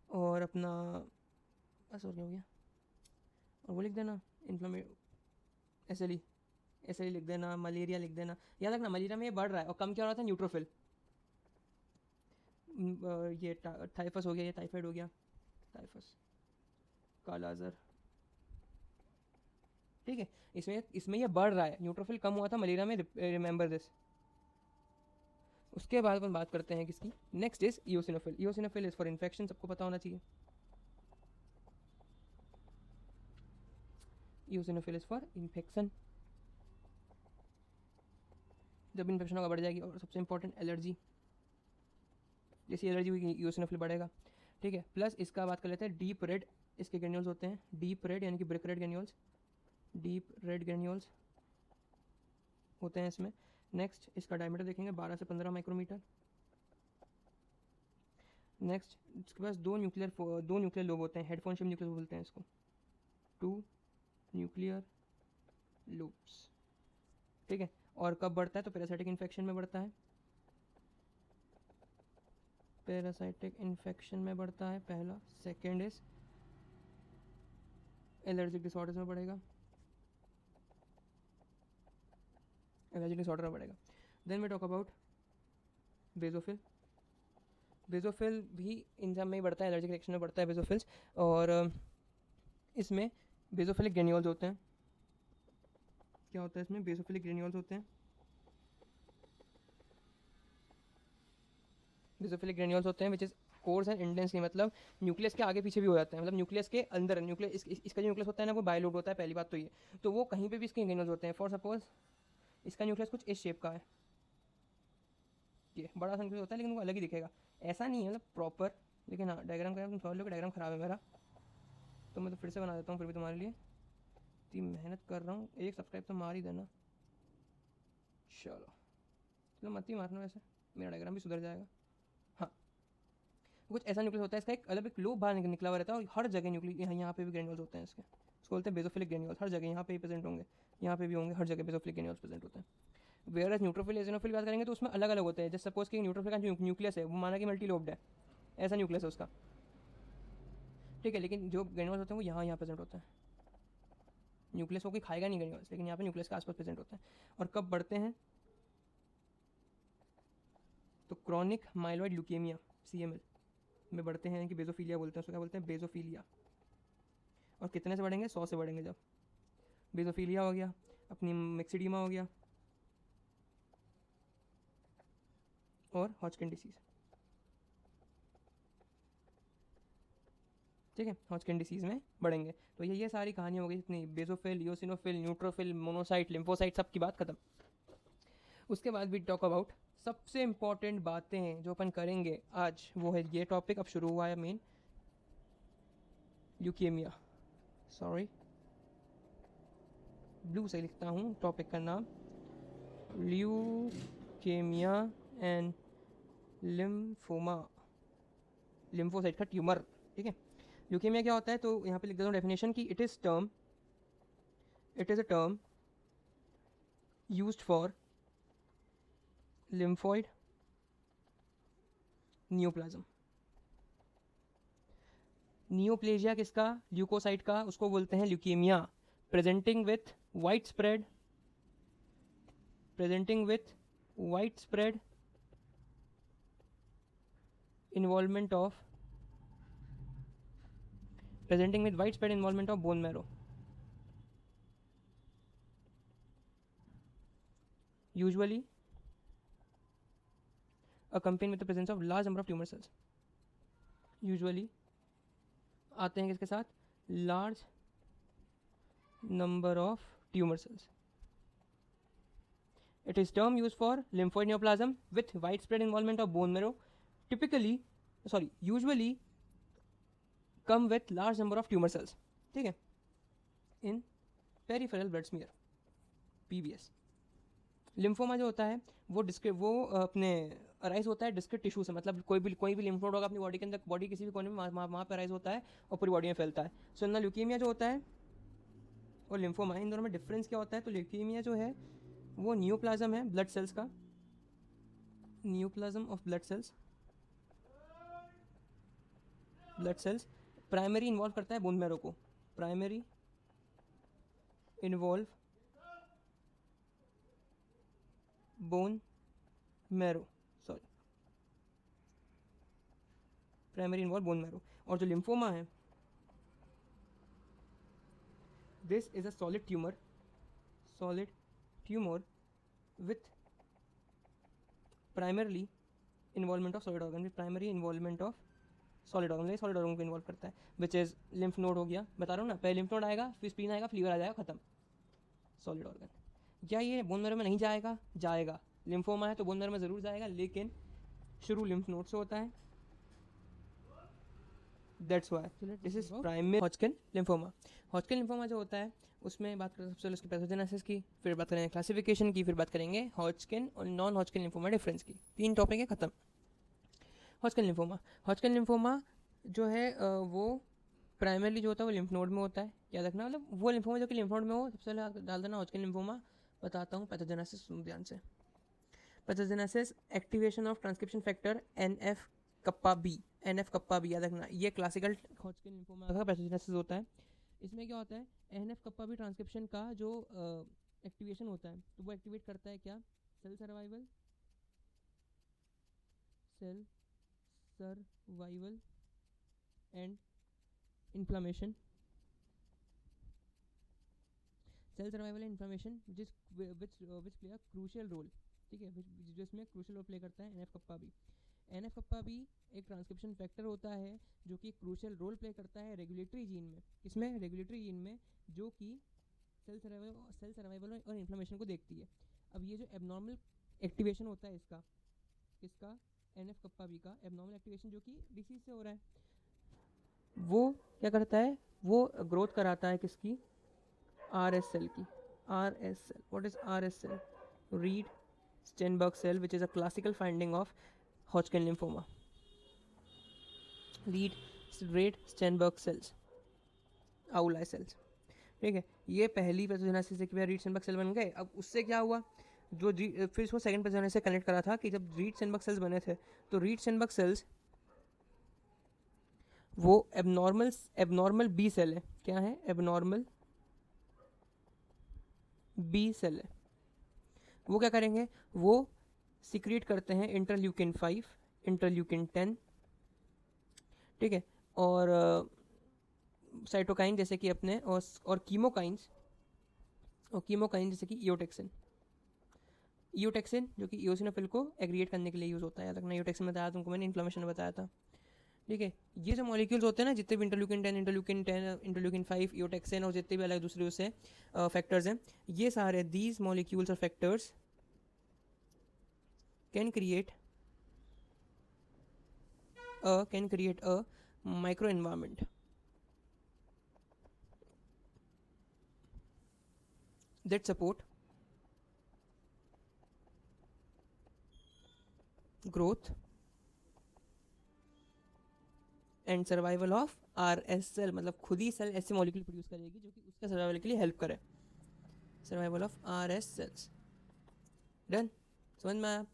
और अपना बस, और क्या हो गया, और वो लिख देना, इन्फ्लेमे एस लिख देना, मलेरिया लिख देना। याद रखना मलेरिया में ये बढ़ रहा है, और कम क्या हो रहा था, न्यूट्रोफिल। ये टाइफस हो गया, ये टाइफाइड हो गया, टाइफस, कालाजार। ठीक है, इसमें ये बढ़ रहा है, न्यूट्रोफिल कम हुआ था मलेरिया में, रिमेंबर दिस। उसके बाद अपन बात करते हैं किसकी, next is eosinophil. Eosinophil is for infection, सबको पता होना चाहिए। इओसिनोफिल इज फॉर इन्फेक्शन, जब इन्फेक्शन होगा बढ़ जाएगी। और सबसे इंपॉर्टेंट एलर्जी, जैसी एलर्जी हुई इओसिनोफिल बढ़ेगा। ठीक है, प्लस इसका बात कर लेते हैं डीप रेड, इसके ग्रेन्यूल्स होते हैं डीप रेड, यानी कि brick red granules, deep red granules होते हैं इसमें। नेक्स्ट, इसका डायमीटर देखेंगे 12 से 15 माइक्रोमीटर। नेक्स्ट, इसके पास दो न्यूक्लियर लोब होते हैं, हेडफोन शेप न्यूक्लियर बोलते हैं इसको, 2 न्यूक्लियर लूप्स। ठीक है, और कब बढ़ता है, तो पैरासाइटिक इन्फेक्शन में बढ़ता है, पैरासाइटिक इन्फेक्शन में बढ़ता है पहला। सेकेंड इज एलर्जिक डिसऑर्डर्स में बढ़ेगा, एलर्जिक डिसऑर्डर में बढ़ेगा। Then we talk about basophil. Basophil भी इन सब में ही बढ़ता है, एलर्जिक रिएक्शन में बढ़ता है बेसोफिल्स। और इसमें बेसोफिलिक ग्रेन्यूल्स होते हैं। क्या होता है इसमें? बेसोफिलिक ग्रेन्यूल्स होते हैं। बेसोफिलिक ग्रेन्यूल्स होते हैं which is course and intensely, मतलब न्यूक्लियस के आगे पीछे भी हो जाते हैं, मतलब न्यूक्लियस के अंदर न्यूक्लियस इसका जो न्यूक्लियस होता है ना वो बायलोड होता है, पहली बात तो ये। तो वो कहीं पे भी इसके ग्रेन्यूल्स होते हैं। फॉर सपोज इसका न्यूक्लियस कुछ इस शेप का है, ये बड़ा सा न्यूक्लियस होता है लेकिन वो अलग ही दिखेगा, ऐसा नहीं है मतलब प्रॉपर। लेकिन हाँ डायग्राम का तुम समझ लो कि डायग्राम खराब है मेरा, तो मैं तो फिर से बना देता हूँ फिर भी तुम्हारे लिए। इतनी मेहनत कर रहा हूँ, एक सब्सक्राइब तो मार ही देना। चलो चलो मत ही मारना, वैसे मेरा डायग्राम भी सुधर जाएगा। हाँ कुछ ऐसा न्यूक्लियस होता है इसका, एक अलग एक लोब बाहर निकला हुआ रहता है, और हर जगह न्यूक्लियस यहाँ पे भी ग्रेन्यूल्स होते हैं इसके, उसको बोलते हैं बेसोफिलिक ग्रेन्यूल्स। हर जगह यहाँ पे ही प्रेजेंट होंगे, यहाँ पे भी होंगे, हर जगह बेसोफिलिक ग्रेन्यूल्स प्रेजेंट होते हैं। वेयर एज न्यूट्रोफिल एसिनोफिल बात करेंगे तो उसमें अलग अलग होते हैं। जैसे सपोज कि न्यूट्रोफिल का जो न्यूक्लियस है वो माना कि मल्टी लोब्ड है, ऐसा न्यूक्लियस है उसका, ठीक है। लेकिन जो ग्रेन्यूल्स होते हैं वो यहाँ यहाँ प्रेजेंट होते हैं। न्यूक्लियस को कोई खाएगा नहीं ग्रेन्यूल्स, लेकिन यहाँ पे न्यूक्लियस के आसपास प्रेजेंट होते हैं। और कब बढ़ते हैं? तो क्रॉनिक माइलॉइड ल्यूकेमिया CML में बढ़ते हैं, कि बेजोफिलिया बोलते हैं उसको, क्या बोलते हैं? बेजोफिलिया। और कितने से बढ़ेंगे? 100 से बढ़ेंगे। जब बेजोफिलिया हो गया, अपनी मिक्सिडीमा हो गया, और हॉजकिन डिसीज, ठीक है, हॉजकिन डिसीज में बढ़ेंगे। तो ये सारी कहानी हो गई इतनी, basophil, eosinophil, neutrophil, monocyte, lymphocyte, सब की बात खत्म। उसके बाद वी टॉक अबाउट सबसे इंपॉर्टेंट बातें जो अपन करेंगे आज, वो है ये टॉपिक। अब शुरू हुआ है मेन, ल्यूकेमिया। सॉरी ब्लू से लिखता हूँ टॉपिक का नाम, ल्यूकेमिया एंड लिम्फोमा, लिम्फोसाइट का ट्यूमर, ठीक है। ल्यूकेमिया क्या होता है? तो यहाँ पे लिख देता हूँ डेफिनेशन की, it is a term used for lymphoid neoplasm. Neoplasia किसका? ल्यूकोसाइट का, उसको बोलते हैं leukaemia. Presenting with wide spread involvement of bone marrow, usually accompanied with the presence of large number of tumor cells। usually आते हैं किसके साथ? large number of tumor cells। it is term used for lymphoid neoplasm with widespread involvement of bone marrow, usually come with large number of tumor cells, ठीक है, in peripheral blood smear, PBS। Lymphoma जो होता है वो अपने अराइज होता है डिस्क्रीट टिश्यू से, मतलब कोई भी लिम्फ नोड होगा अपनी बॉडी के अंदर, बॉडी किसी भी कोने में वहाँ पर अराइज होता है और पूरी बॉडी में फैलता है। सो ना ल्यूकेमिया जो होता है और लिम्फोमा, इन दोनों में डिफरेंस क्या होता है? तो ल्यूकेमिया जो है वो नियोप्लाज्म है ब्लड सेल्स का, neoplasm of blood cells primary involve करता है बोन मैरो को, प्राइमरी इन्वॉल्व बोन मैरो, और जो लिम्फोमा है, this is a solid tumour with primarily involvement of solid organ, solid organ को इन्वॉल्व करता है, विच इज लिम्फ नोड हो गया, बता रहा हूँ ना, पहले लिम्फ नोड आएगा, फिर स्प्लीन आएगा, फिर लीवर आ जाएगा, खत्म, सॉलिड ऑर्गन। क्या ये बोन मैरो में नहीं जाएगा? लिम्फोमा है तो बोन मैरो में ज़रूर जाएगा, लेकिन शुरू लिम्फ नोड से होता है, that's why this is primary Hodgkin lymphoma जो होता है उसमें बात करें सबसे पहले उसकी पैथोजेनेसिस की, फिर बात करेंगे क्लासिफिकेशन की, फिर बात करेंगे हॉजकिन और नॉन हॉजकिन लिम्फोमा डिफरेंस की। 3 टॉपिक है, खत्म। हॉजकिन लिम्फोमा जो है वो प्राइमरली जो होता है वो लिम्फ नोड में होता है, याद रखना, मतलब वो लिम्फोमा जो कि लिम्फ नोड में हो, सबसे पहले डाल देना हॉजकिन लिम्फोमा। बताता हूँ पैथोजेनेसिस, सुनो ध्यान से। Pathogenesis, activation of transcription factor NF kappa B, याद रखना, ये क्लासिकल हॉजकिन लिम्फोमा का पैथोजेनेसिस होता है। इसमें क्या होता है? NF कप्पा बी ट्रांसक्रिप्शन का जो एक्टिवेशन होता है, तो वो एक्टिवेट करता है क्या? Cell survival and inflammation, cell survival and inflammation which play a crucial role, ठीक है, जिसमें क्रूशियल रोल प्ले करता है N F kappa B. N F kappa B एक ट्रांसक्रिप्शन फैक्टर होता है जो कि क्रूशियल रोल प्ले करता है रेगुलेटरी जीन में, इसमें रेगुलेटरी जीन में, जो कि सेल सर्वाइवल और इन्फ्लामेशन को देखती है। अब ये जो एबनॉर्मल एक्टिवेशन होता है इसका एन एफ कप्पा बी का एबनॉर्मल एक्टिवेशन जो कि डिसीज से हो रहा है, वो क्या करता है, वो ग्रोथ कराता है किसकी, आर एस सेल की। R S cell, what is R S cell? Reed Sternberg cell which is a classical finding of Hodgkin lymphoma. Reed Sternberg cells, owl eye cells, ठीक है। ये पहली पैथोजेनेसिस से रीड स्टेनबर्ग सेल बन गए। अब उससे क्या हुआ, जो फिर इसको सेकंड पैथोजेनेसिस से कनेक्ट करा था कि जब रीड स्टेनबर्ग सेल्स बने थे तो रीड स्टेनबर्ग सेल्स वो एबनॉर्मल बी सेल है। क्या है? एबनॉर्मल बी सेल है। वो क्या करेंगे, वो सिक्रीट करते हैं इंटरल्यूकिन 5, इंटरल्यूकिन 10, ठीक है, और साइटोकाइन जैसे कि अपने, और कीमोकाइंस, जैसे कि ईओटेक्सिन जो कि ईओसिनोफिल को एग्रीगेट करने के लिए यूज़ होता है। याद रखना, ईओटेक्सिन बताया तुमको मैंने, इन्फ्लेमेशन बताया था, ठीक है। ये जो मॉलिक्यूल्स होते हैं ना, जितने भी इंटरल्यूकिन 10, इंटरल्यूकिन 5, ईओटेक्सिन और जितने भी अलग दूसरे उससे फैक्टर्स हैं, ये सारे दीज मॉलिक्यूल्स और factors can create a microenvironment that support growth and survival of RS cell। मतलब खुद ही सेल ऐसे मॉलिक्यूल प्रोड्यूस करेगी जो कि उसके सर्वाइवल के लिए हेल्प करे। Survival of RS cells, done, समझ में आया?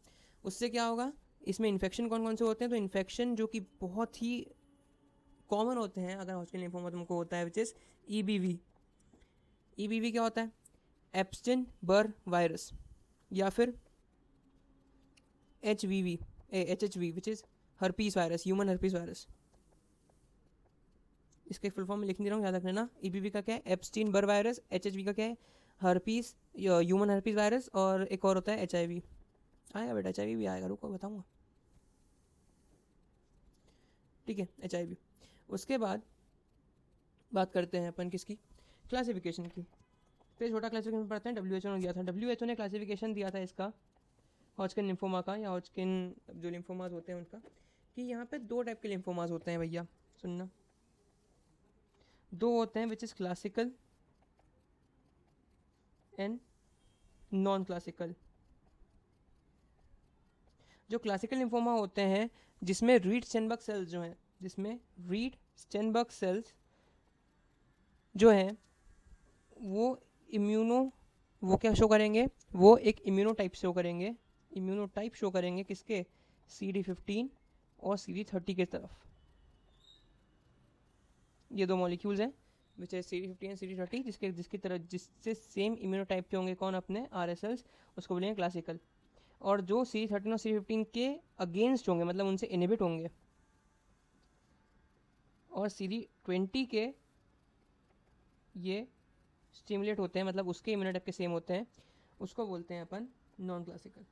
उससे क्या होगा, इसमें इन्फेक्शन कौन कौन से होते हैं, तो इन्फेक्शन जो कि बहुत ही कॉमन होते हैं अगर हॉजकिन लिम्फोमा तुमको होता है, विच इज़ EBV। EBV क्या होता है? एप्स्टिन बर वायरस, या फिर HHV which is herpes virus, human herpes virus. इसके फुल फॉर्म में लिख नहीं रहा हूँ, याद रख लेना। EBV का क्या है? एप्स्टीन बर वायरस। HHV का क्या है? Herpes, human herpes virus. और एक और होता है HIV। आएगा बेटा, HIV भी आएगा, रुको बताऊँगा, ठीक है, HIV। उसके बाद बात करते हैं अपन किसकी, क्लासिफिकेशन की। फिर छोटा क्लासिफिकेशन पढ़ते हैं, WHO ने दिया था। WHO ने क्लासिफिकेशन दिया था इसका, हॉजकिन लिम्फोमा का, या हॉजकिन जो लिम्फोमाज होते हैं उनका, कि यहाँ पे 2 टाइप के लिम्फोमाज होते हैं भैया, सुनना। 2 होते हैं, which is classical and non classical. जो क्लासिकल लिम्फोमा होते हैं जिसमें रीड स्टेनबर्ग सेल्स जो हैं, जो हैं वो वो क्या शो करेंगे, वो एक इम्यूनोटाइप शो करेंगे किसके, CD15 और CD30 के तरफ। ये 2 मॉलिक्यूल्स हैं विच है CD15 एंड CD30, जिससे सेम इम्यूनोटाइप के होंगे कौन, अपने RS सेल्स, उसको बोलेंगे क्लासिकल। और जो CD13 और CD15 के अगेंस्ट होंगे, मतलब उनसे इनहिबिट होंगे, और CD20 के ये स्टिमुलेट होते हैं, मतलब उसके इम्यूनोटाइप के सेम होते हैं, उसको बोलते हैं अपन नॉन क्लासिकल।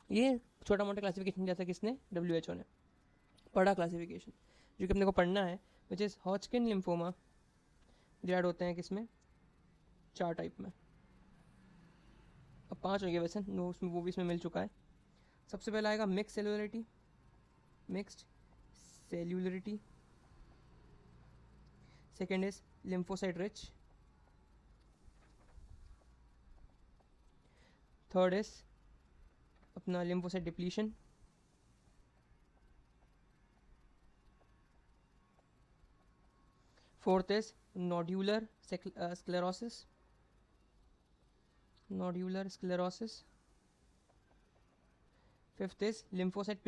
ये छोटा मोटा क्लासिफिकेशन जैसा किसने, WHO ने पढ़ा क्लासिफिकेशन, जो कि अपने को पढ़ना है, which is Hodgkin lymphoma divide होते हैं किसमें, 4 टाइप में। अब 5 हो गए वैसे, उसमें वो भी इसमें मिल चुका है। सबसे पहला आएगा mixed cellularity. Second is lymphocyte rich. Third is अपना lymphocyte depletion. Fourth is nodular sclerosis. Fifth is lymphocyte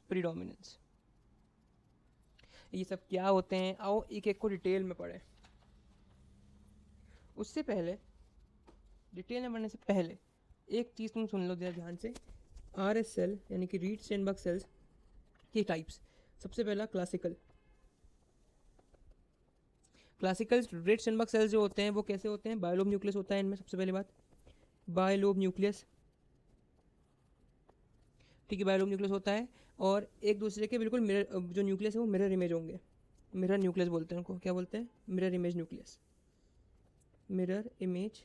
predominance. ये सब क्या होते हैं, आओ एक एक को डिटेल में पढ़ें। उससे पहले, डिटेल में पढ़ने से पहले एक चीज़ तुम सुन लो ध्यान से। आर एस सेल यानी कि रीड स्टेनबर्ग सेल्स के टाइप्स। सबसे पहला क्लासिकल रीड स्टेनबर्ग सेल्स जो होते हैं वो कैसे होते हैं? बायोलोब न्यूक्लियस होता है इनमें। सबसे पहली बात बायोलोब न्यूक्लियस, ठीक है, बायोलोब न्यूक्लियस होता है और एक दूसरे के बिल्कुल मिरर, जो न्यूक्लियस है वो मिरर इमेज होंगे। मिरर न्यूक्लियस बोलते हैं उनको। क्या बोलते हैं? Mirror image nucleus. Mirror image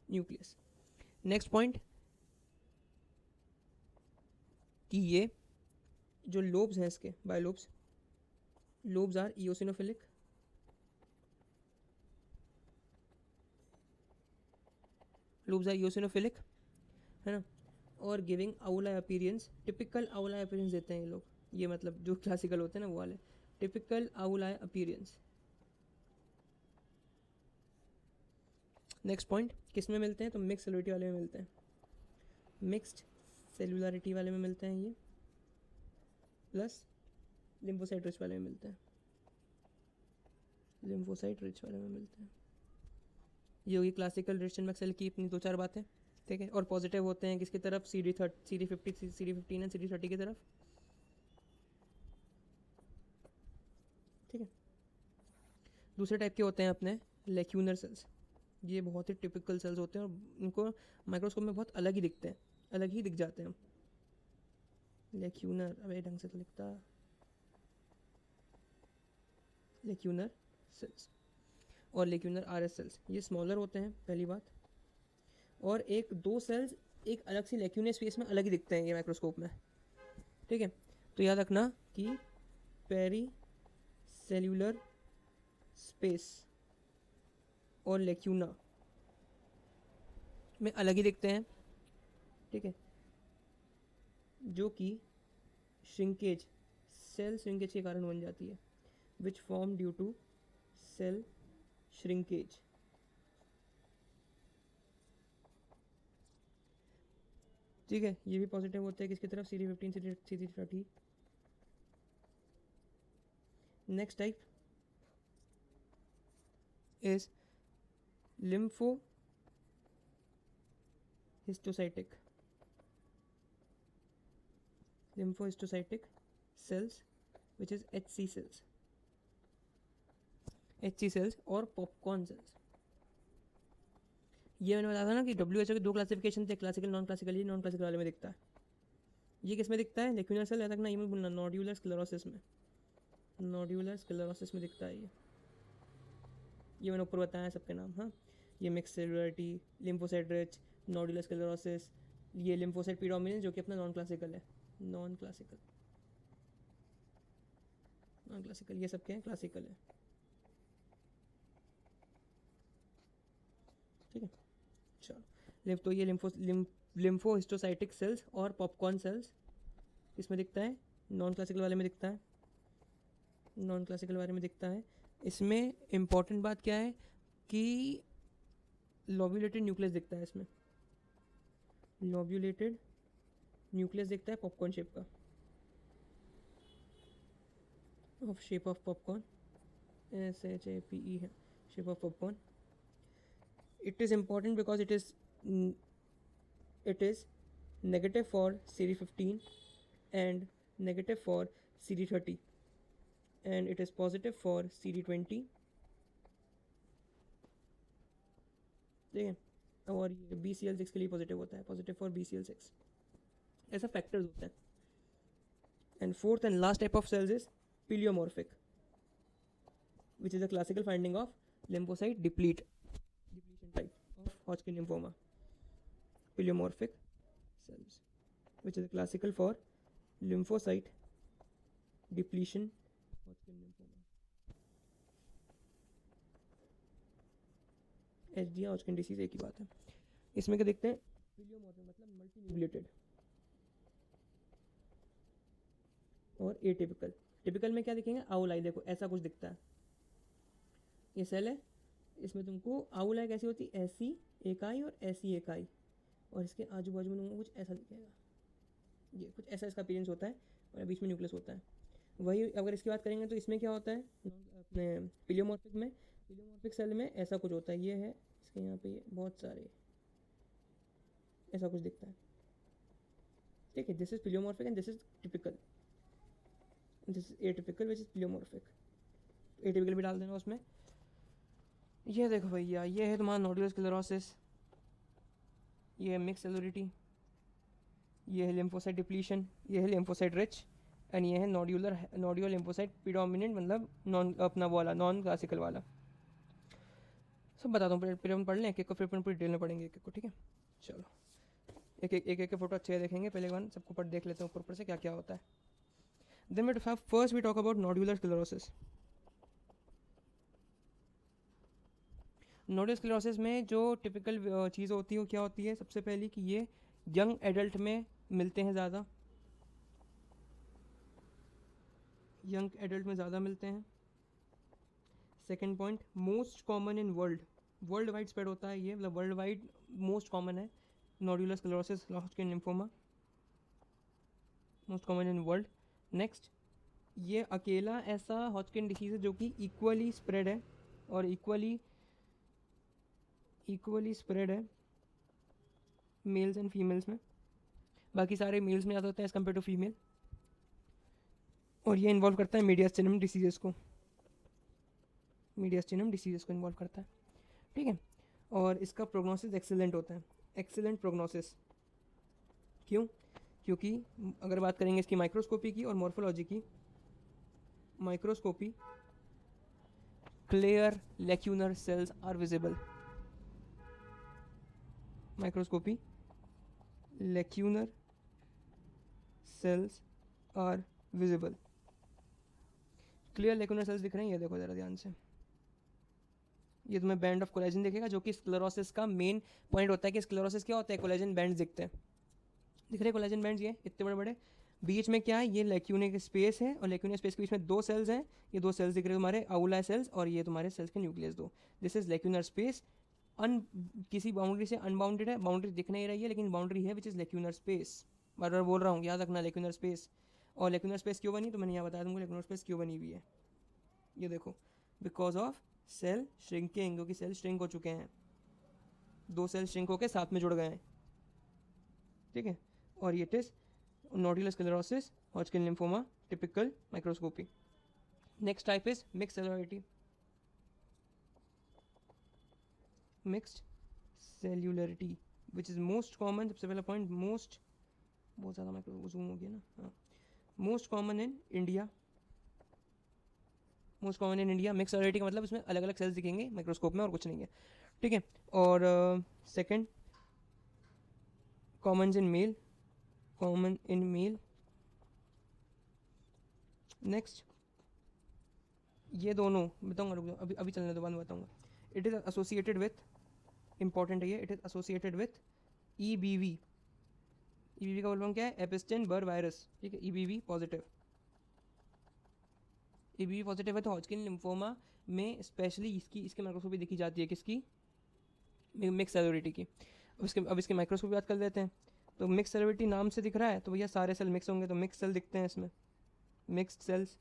nucleus. Next point कि ये जो लोब्स हैं इसके, bilobes, lobes are eosinophilic, lobes are eosinophilic, है ना, और giving owl eye appearance, typical owl eye appearance देते हैं ये लोग। ये मतलब जो क्लासिकल होते हैं ना वो वाले, typical owl eye appearance. Next point किस में मिलते हैं? तो मिक्स सेलुलरिटी वाले में मिलते हैं। मिक्स्ड सेलुलरिटी वाले में मिलते हैं ये, प्लस लिम्फोसाइट रिच वाले में मिलते हैं। लिम्फोसाइट रिच वाले में मिलते हैं। ये होगी क्लासिकल रिच एंड सेल की अपनी 2-4 बातें, ठीक है। और पॉजिटिव होते हैं किसकी तरफ? CD50, CD15 एंड CD30 की तरफ, ठीक है। दूसरे टाइप के होते हैं अपने लेक्यूनर सेल्स। ये बहुत ही टिपिकल सेल्स होते हैं और इनको माइक्रोस्कोप में बहुत अलग ही दिखते हैं, अलग ही दिख जाते हैं। लेक्यूनर, अब ढंग से तो लिखता, लेक्यूनर सेल्स और लेक्यूनर आरएस सेल्स, ये स्मॉलर होते हैं पहली बात, और एक दो सेल्स एक अलग सी लेक्यूनर स्पेस में अलग ही दिखते हैं ये माइक्रोस्कोप में, ठीक है। तो याद रखना कि पेरी सेल्यूलर स्पेस और लेक्यूना में अलग ही दिखते हैं, ठीक है, जो कि श्रिंकेज, सेल श्रिंकेज के कारण बन जाती है, which form due to cell shrinkage. ठीक है, ये भी पॉजिटिव होते हैं किसकी तरफ? CD15, CD30। Next type is lymphohistocytic cells, which is HC cells, HC cells और पॉपकॉर्न सेल्स। ये मैंने बताया था ना कि WHO के 2 क्लासिफिकेशन थे, क्लासिकल नॉन क्लासिकल। ये नॉन क्लासिकल वाले में दिखता है। ये किस में दिखता है? लेक्यूनर सेल, याद रखना, ये बोलना नोड्यूलर स्क्लेरोसिस में, नोड्यूलर स्क्लेरोसिस में दिखता है ये मैंने ऊपर बताया है सबके नाम। हाँ, ये mix cellularity, lymphocyte rich, nodular sclerosis, ये लिम्फोसाइट प्रीडोमिनेंस जो कि अपना नॉन क्लासिकल है, नॉन क्लासिकल, नॉन क्लासिकल, ये सब क्या है? क्लासिकल है, ठीक है। चलो, तो ये लिम्फोहिस्टोसाइटिक सेल्स और पॉपकॉर्न सेल्स इसमें दिखता है, नॉन क्लासिकल वाले में दिखता है, नॉन क्लासिकल वाले में दिखता है। इसमें इम्पॉर्टेंट बात क्या है कि लॉब्यूलेटेड न्यूक्लियस दिखता है इसमें, लॉब्यूलेटेड न्यूक्लियस दिखता है पॉपकॉर्न शेप का, of shape of popcorn, SHAPE है, shape of popcorn. It is important because it is negative for CD15 and negative for CD30 and it is positive for CD20, ठीक है। और ये BCl6 के लिए पॉजिटिव होता है, पॉजिटिव फॉर BCl6, ऐसा फैक्टर्स होते हैं। And fourth and last type of cells is paleomorphic, which is a classical finding of lymphocyte depletion type of Hodgkin lymphoma. Paleomorphic cells, which is a classical for lymphocyte depletion Hodgkin lymphoma. HD Hodgkin disease एक ही बात है। इसमें क्या देखते हैं? Paleomorphic मतलब मल्टीन्यूक्लिएटेड और एटिपिकल। टिपिकल में क्या दिखेंगे? आउलाई, देखो ऐसा कुछ दिखता है, ये सेल है, इसमें तुमको आउलाई कैसी होती है? ऐसी इकाई और ऐसी इकाई, और इसके आजू बाजू में तुमको कुछ ऐसा दिखेगा, ये कुछ ऐसा इसका अपीयरेंस होता है और बीच में न्यूक्लियस होता है। वही अगर इसकी बात करेंगे तो इसमें क्या होता है अपने पिलियोमॉर्फिक में? पिलियोमॉर्फिक सेल में ऐसा कुछ होता है, ये है इसके यहाँ पे बहुत सारे, ऐसा कुछ दिखता है, ठीक है, this is pleomorphic and this is typical, this is atypical which is pleomorphic. Atypical भी डाल देना उसमें। ये देखो भैया, ये है तुम्हारा नोडुलर स्क्लेरोसिस, ये है मिक्स सेलुलरिटी, ये है लिम्फोसाइट डिप्लीशन, ये है लिम्फोसाइट रिच, एंड ये है नोड्यूलर लिम्फोसाइट प्रीडोमिनेंट, मतलब नॉन अपना वाला नॉन क्लासिकल वाला। सब बताता हूँ, फिर हम पढ़ लें एक एक को, फिर पूरी डिटेल में पढ़ेंगे एक एक को, ठीक है। चलो एक के फोटो अच्छे देखेंगे, पहले वन सबको पढ़ देख लेते हैं ऊपर से क्या क्या होता है। Then we first we talk about nodular sclerosis. Nodular sclerosis में जो टिपिकल चीज़ होती है वो क्या होती है, सबसे पहली कि ये यंग एडल्ट में मिलते हैं ज़्यादा, यंग एडल्ट में ज़्यादा मिलते हैं। Second point, most common in world wide spread होता है ये, मतलब वर्ल्ड वाइड मोस्ट कॉमन है nodular sclerosis Hodgkin lymphoma, most common in world. Next, ये अकेला ऐसा हॉटकिन डिसीज है जो कि इक्वली स्प्रेड है और इक्वली स्प्रेड है मेल्स एंड फीमेल्स में, बाकी सारे मेल्स में ज़्यादा होता है एज़ कम्पेयर टू फीमेल, और ये इन्वॉल्व करता है मीडियास्टिनम डिसीजेस को, इन्वॉल्व करता है, ठीक है। और इसका प्रोग्नोसिस एक्सीलेंट होता है, एक्सीलेंट प्रोग्नोसिस। क्यों? क्योंकि अगर बात करेंगे इसकी माइक्रोस्कोपी की और मॉर्फोलॉजी की, microscopy, clear lacunar cells are visible, microscopy, lacunar cells are visible. Clear lacunar cells दिख रहे हैं, ये देखो ज़रा ध्यान से, ये तुम्हें बैंड ऑफ कोलेजन दिखेगा, जो कि स्क्लेरोसिस का मेन पॉइंट होता है कि स्क्लेरोसिस क्या होता है, कोलेजन बैंड दिखते हैं, दिख रहे कोलेजन बैंड, ये इतने बड़े बड़े, बीच में क्या है, ये लेक्यूने के स्पेस है, और लेक्यूने स्पेस के बीच में दो सेल्स हैं, ये दो सेल्स दिख रहे हैं तुम्हारे आउला सेल्स, और ये तुम्हारे सेल्स के न्यूक्लियस दो, दिस इज लेक्यूनर स्पेस। किसी बाउंड्री से अनबाउंडेड है, बाउंड्री दिख नहीं रही है लेकिन बाउंड्री है विच इज़ लेक्यूनर स्पेस, बार बार बोल रहा हूँ याद रखना लेक्यूनर स्पेस। और लेक्यूनर स्पेस क्यों बनी, तो मैंने यहाँ बताया तुमको लेक्यूनर स्पेस क्यों बनी हुई है, ये देखो, बिकॉज ऑफ सेल श्रिंकिंग, क्योंकि सेल श्रिंक हो चुके हैं, दो सेल श्रिंक होकर साथ में जुड़ गए हैं, ठीक है। और ये is nodular sclerosis Hodgkin lymphoma typical microscopy. Next type is mixed cellularity, mixed cellularity which is most common, सबसे पहला पॉइंट मोस्ट, बहुत ज़्यादा माइक्रो जूम हो गया ना, हाँ, most common in India, most common in India. Mix cellularity का मतलब इसमें अलग अलग सेल्स दिखेंगे माइक्रोस्कोप में और कुछ नहीं है, ठीक है। और second, common in male, next, ये दोनों बताऊंगा, रुक जाओ, अभी चलने दो, बाद में बताऊंगा। It is associated with, important है ये, it is associated with EBV, EBV का बोलूँ क्या है, एपिस्टिन बर वायरस, ठीक है, EBV पॉजिटिव, EBV पॉजिटिव है तो हॉटकिन लिम्फोमा में स्पेशली इसकी माइक्रोस्कोपी देखी जाती है, किसकी, मिक्स सेलुलरिटी की। अब इसके माइक्रोस्कोपी बात कर लेते हैं। तो मिक्स सेलुलरिटी नाम से दिख रहा है तो भैया सारे सेल मिक्स होंगे, तो मिक्स सेल दिखते हैं इसमें, mixed cells,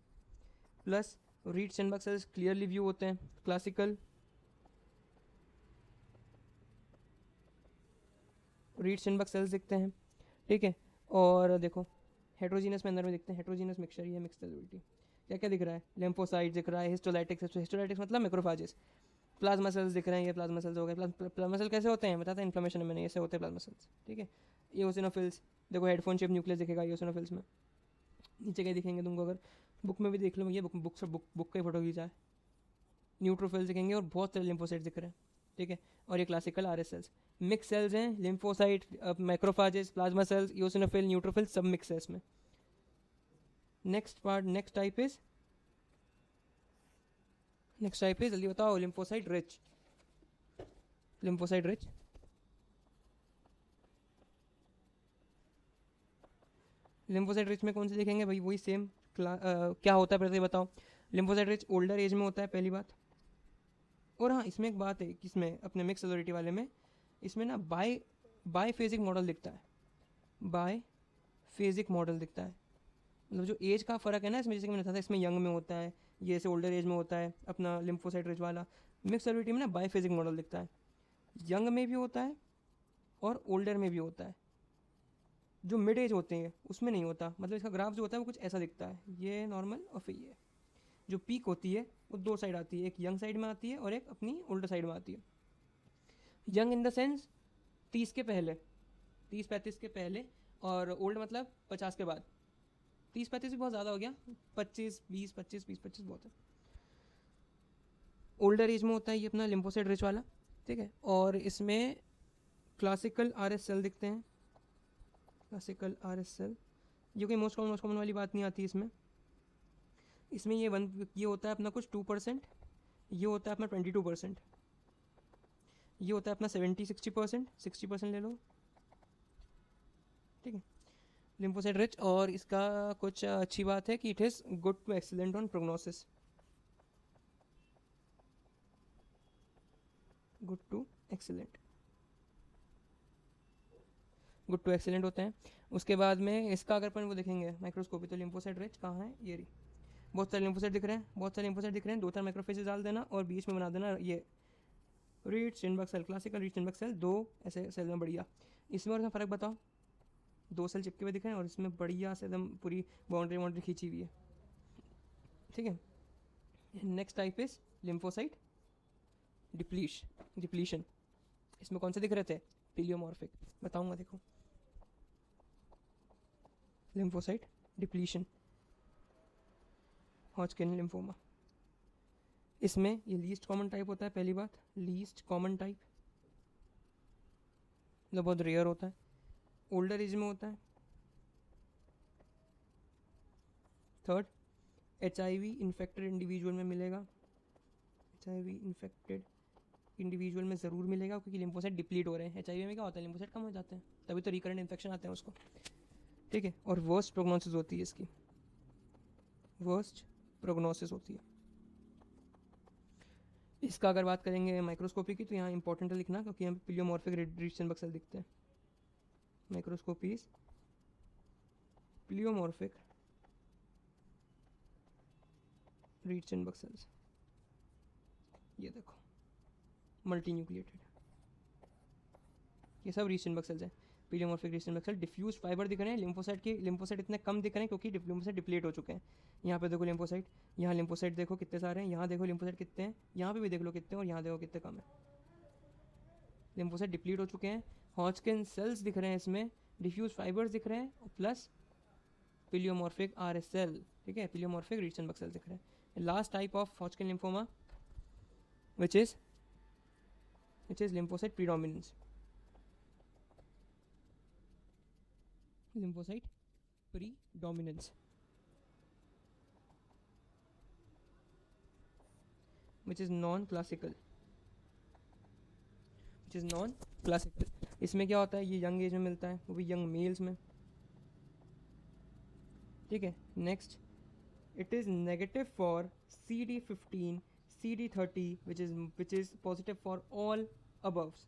plus Reed Sternberg cells clearly view होते हैं, क्लासिकल रीड स्टेनबर्ग सेल्स दिखते हैं, ठीक है। और देखो हेट्रोजीनस में अंदर में दिखते हैं, हेट्रोजीनस मिक्सचर, ये मिक्स सेलुलरिटी। क्या क्या दिख रहा है, लिम्फोसाइट दिख रहा है, हिस्टोलाइटिक्स मतलब मैक्रोफाजेस, प्लाज्मा सेल्स दिख रहे हैं, ये प्लाज्मा सेल्स हो गए। प्लाज्मा सेल कैसे होते हैं बताते हैं, इन्फ्लेमेशन में नहीं, ऐसे होते हैं प्लाज्मा सेल्स, ठीक है। इओसिनोफिल्स, देखो हेडफोन शेप न्यूक्लियस दिखेगा इओसिनोफिल्स में, नीचे क्या दिखेंगे तुमको, अगर बुक में भी देख लो, ये बुक का ही फोटो खींचा है, न्यूट्रोफिल्स दिखेंगे और बहुत सारे लिम्फोसाइट दिख रहे हैं, ठीक है। और ये classical RS cells, mix cells हैं, lymphocyte, macrophages, plasma cells, eosinophil, neutrophil, सब मिक्स है इसमें। नेक्स्ट टाइप इज जल्दी बताओ, लिम्फोसाइट रिच, लिम्फोसाइट रिच में कौन से दिखेंगे भाई, वही सेम क्या होता है पहले बताओ। लिम्फोसाइट रिच ओल्डर एज में होता है, पहली बात। और हाँ, इसमें एक बात है, किसमें, अपने मिक्स सेलुलरिटी वाले में, इसमें ना बायफेजिक मॉडल दिखता है, बायफेजिक मॉडल दिखता है, मतलब जो एज का फ़र्क है ना इसमें, जैसे कि मैंने बताया था, इसमें यंग में होता है, ये ऐसे ओल्डर एज में होता है अपना लिम्फोसाइट रिच वाला। मिक्स सेलुलरिटी में ना बायफेजिक मॉडल दिखता है, यंग में भी होता है और ओल्डर में भी होता है, जो मिड एज होते हैं उसमें नहीं होता, मतलब इसका ग्राफ जो होता है वो कुछ ऐसा दिखता है, ये नॉर्मल और फिर ये जो पीक होती है वो दो साइड आती है, एक यंग साइड में आती है और एक अपनी ओल्डर साइड में आती है। यंग इन द सेंस 30 के पहले, 30-35 के पहले, और ओल्ड मतलब 50 के बाद। 30-35 भी बहुत ज़्यादा हो गया, 25-20, 25-20-25 बहुत है। ओल्डर एज में होता है ये अपना लिम्फोसाइट रिच वाला, ठीक है। और इसमें क्लासिकल आर एस सेल दिखते हैं, क्लासिकल आर एस सेल, जो कि मोस्ट कॉमन वाली बात नहीं आती इसमें। इसमें ये होता है अपना कुछ 2%, ये होता है अपना 22%, ये होता है अपना 70-60%, 60% ले लो, ठीक है। लिम्फोसाइट रिच, और इसका कुछ अच्छी बात है कि it is good to excellent on prognosis, good to excellent, good to excellent होते हैं। उसके बाद में इसका अगर अपन वो देखेंगे माइक्रोस्कोपी, तो लिम्फोसाइट रिच कहाँ है, ये रही, बहुत सारे लिम्फोसाइट दिख रहे हैं, बहुत सारे लिम्फोसाइट दिख रहे हैं, 2-4 माइक्रोफेजेस डाल देना और बीच में बना देना ये Reed Sternberg cell, classical Reed Sternberg cell, दो ऐसे सेल में बढ़िया। इसमें और इसमें फ़र्क बताओ, दो सेल चिपके हुए दिख रहे हैं और इसमें बढ़िया से एकदम पूरी बाउंड्री खींची हुई है, ठीक है। Next type is lymphocyte depletion. इसमें कौन से दिख रहे थे, पिलियोमॉर्फिक, बताऊंगा देखो। लिम्फोसाइट डिप्लीशन, हॉजकिन लिम्फोमा, इसमें ये लीस्ट कॉमन टाइप होता है, पहली बात लीस्ट कॉमन टाइप, जो बहुत रेयर होता है, ओल्डर एज में होता है। थर्ड, HIV इन्फेक्टेड इंडिविजुअल में मिलेगा, HIV इन्फेक्टेड इंडिविजुअल में ज़रूर मिलेगा, क्योंकि लिम्फोसाइट डिप्लीट हो रहे हैं। HIV में क्या होता है, लिम्फोसाइट कम हो जाते हैं, तभी तो रिकरेंट इन्फेक्शन आते हैं उसको, ठीक है। और वर्स्ट प्रोग्नोसिस होती है इसकी, वर्स्ट प्रोग्नोसिस होती है इसका। अगर बात करेंगे माइक्रोस्कोपी की, तो यहाँ इंपॉर्टेंट है लिखना, क्योंकि यहाँ पे पिलियोमॉर्फिक रीड-स्टेनबर्ग सेल दिखते हैं। माइक्रोस्कोपीज पिलियोमॉर्फिक रीड-स्टेनबर्ग सेल्स, ये देखो मल्टी न्यूक्लिएटेड, ये सब रीड-स्टेनबर्ग सेल्स हैं। Pleomorphic read-Steinberg cell, diffuse fibre दिख रहे हैं, लिम्फोसाइट इतने कम दिख रहे हैं क्योंकि लिम्फोसाइट डिप्लीट हो चुके हैं। यहाँ पे देखो लिम्फोसाइट, यहाँ लिम्फोसाइट देखो कितने सारे हैं, यहाँ देखो लिम्फोसाइट कितने हैं, यहाँ पे भी देख लो कितने, और यहाँ देखो कितने कम है, लिम्फोसाइट डिप्लीट हो चुके हैं। हॉजकिन सेल्स दिख रहे हैं इसमें, डिफ्यूज फाइबर्स दिख रहे हैं, प्लस पिलियोमॉर्फिक RSL, ठीक है, पिलियोमॉर्फिक रीड-स्टेनबर्ग सेल दिख रहे हैं। Last type of Hodgkin lymphoma which is lymphocyte predominance, lymphocyte predominance, which is non-classical, इसमें क्या होता है, ये यंग एज में मिलता है, वो भी यंग मेल्स में, ठीक है। Next, it is negative for CD15, CD30, which is positive for all aboves,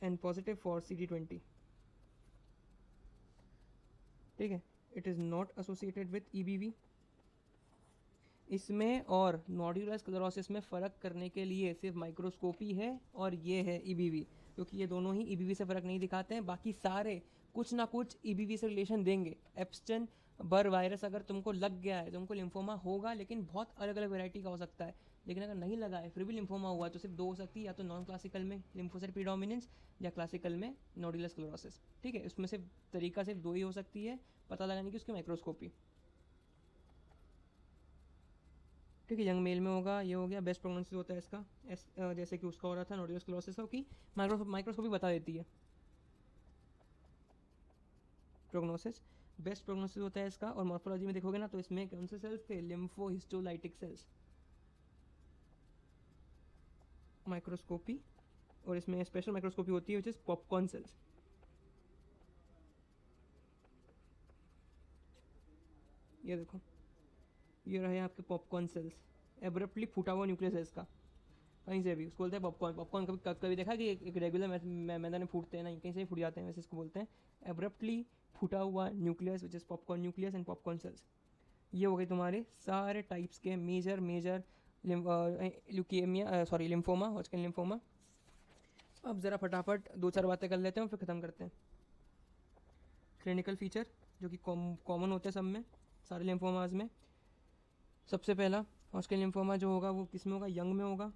and positive for CD20, ठीक है। It is not associated with EBV। इसमें और नोडुलर स्क्लेरोसिस में फ़र्क करने के लिए सिर्फ माइक्रोस्कोपी है और ये है EBV, क्योंकि ये दोनों ही EBV से फ़र्क नहीं दिखाते हैं, बाकी सारे कुछ ना कुछ EBV से रिलेशन देंगे। एप्स्टन बर वायरस अगर तुमको लग गया है, तुमको लिम्फोमा होगा, लेकिन बहुत अलग अलग वैरायटी का हो सकता है। लेकिन अगर नहीं लगा है फिर भी लिम्फोमा हुआ, तो सिर्फ दो हो सकती है, या तो नॉन क्लासिकल में लिम्फोसाइट प्रीडोमिनेंस, या क्लासिकल में नोडुलर स्क्लेरोसिस, ठीक है। उसमें सिर्फ तरीका सिर्फ दो ही हो सकती है पता लगाने की, उसकी माइक्रोस्कोपी, ठीक है। यंग मेल में होगा, ये हो गया। बेस्ट प्रोग्नोसिस होता है इसका, जैसे कि उसका हो रहा था नोडुलर स्क्लेरोसिस का, कि माइक्रोस्कोपी बता देती है प्रोग्नोसिस। बेस्ट प्रोग्नोसिस होता है इसका। और मॉर्फोलॉजी में देखोगे ना, तो इसमें कौन से सेल्स थे, लिम्फोहिस्टोलाइटिक सेल्स, माइक्रोस्कोपी। और इसमें स्पेशल माइक्रोस्कोपी होती है, विच इज पॉपकॉर्न सेल्स, ये देखो, ये रहे आपके पॉपकॉर्न सेल्स, एब्रप्टली फूटा हुआ न्यूक्लियस है इसका, कहीं से भी उसको बोलते हैं पॉपकॉर्न। पॉपकॉर्न कभी देखा कि एक रेगुलर मैदान फूटते हैं ना, कहीं से भी फूट जाते हैं, वैसे इसको बोलते हैं एब्रप्टली फूटा हुआ nucleus, which is popcorn nucleus and popcorn cells. ये हो गए तुम्हारे सारे टाइप्स के major leukaemia, sorry lymphoma, Hodgkin lymphoma. अब ज़रा फटाफट दो चार बातें कर लेते हैं और फिर ख़त्म करते हैं। क्लिनिकल फीचर जो कि कॉमन होते हैं सब में, सारे लिम्फोमाज में। सबसे पहला हॉस्किन लिम्फोमा जो होगा वो किस में होगा, यंग में होगा,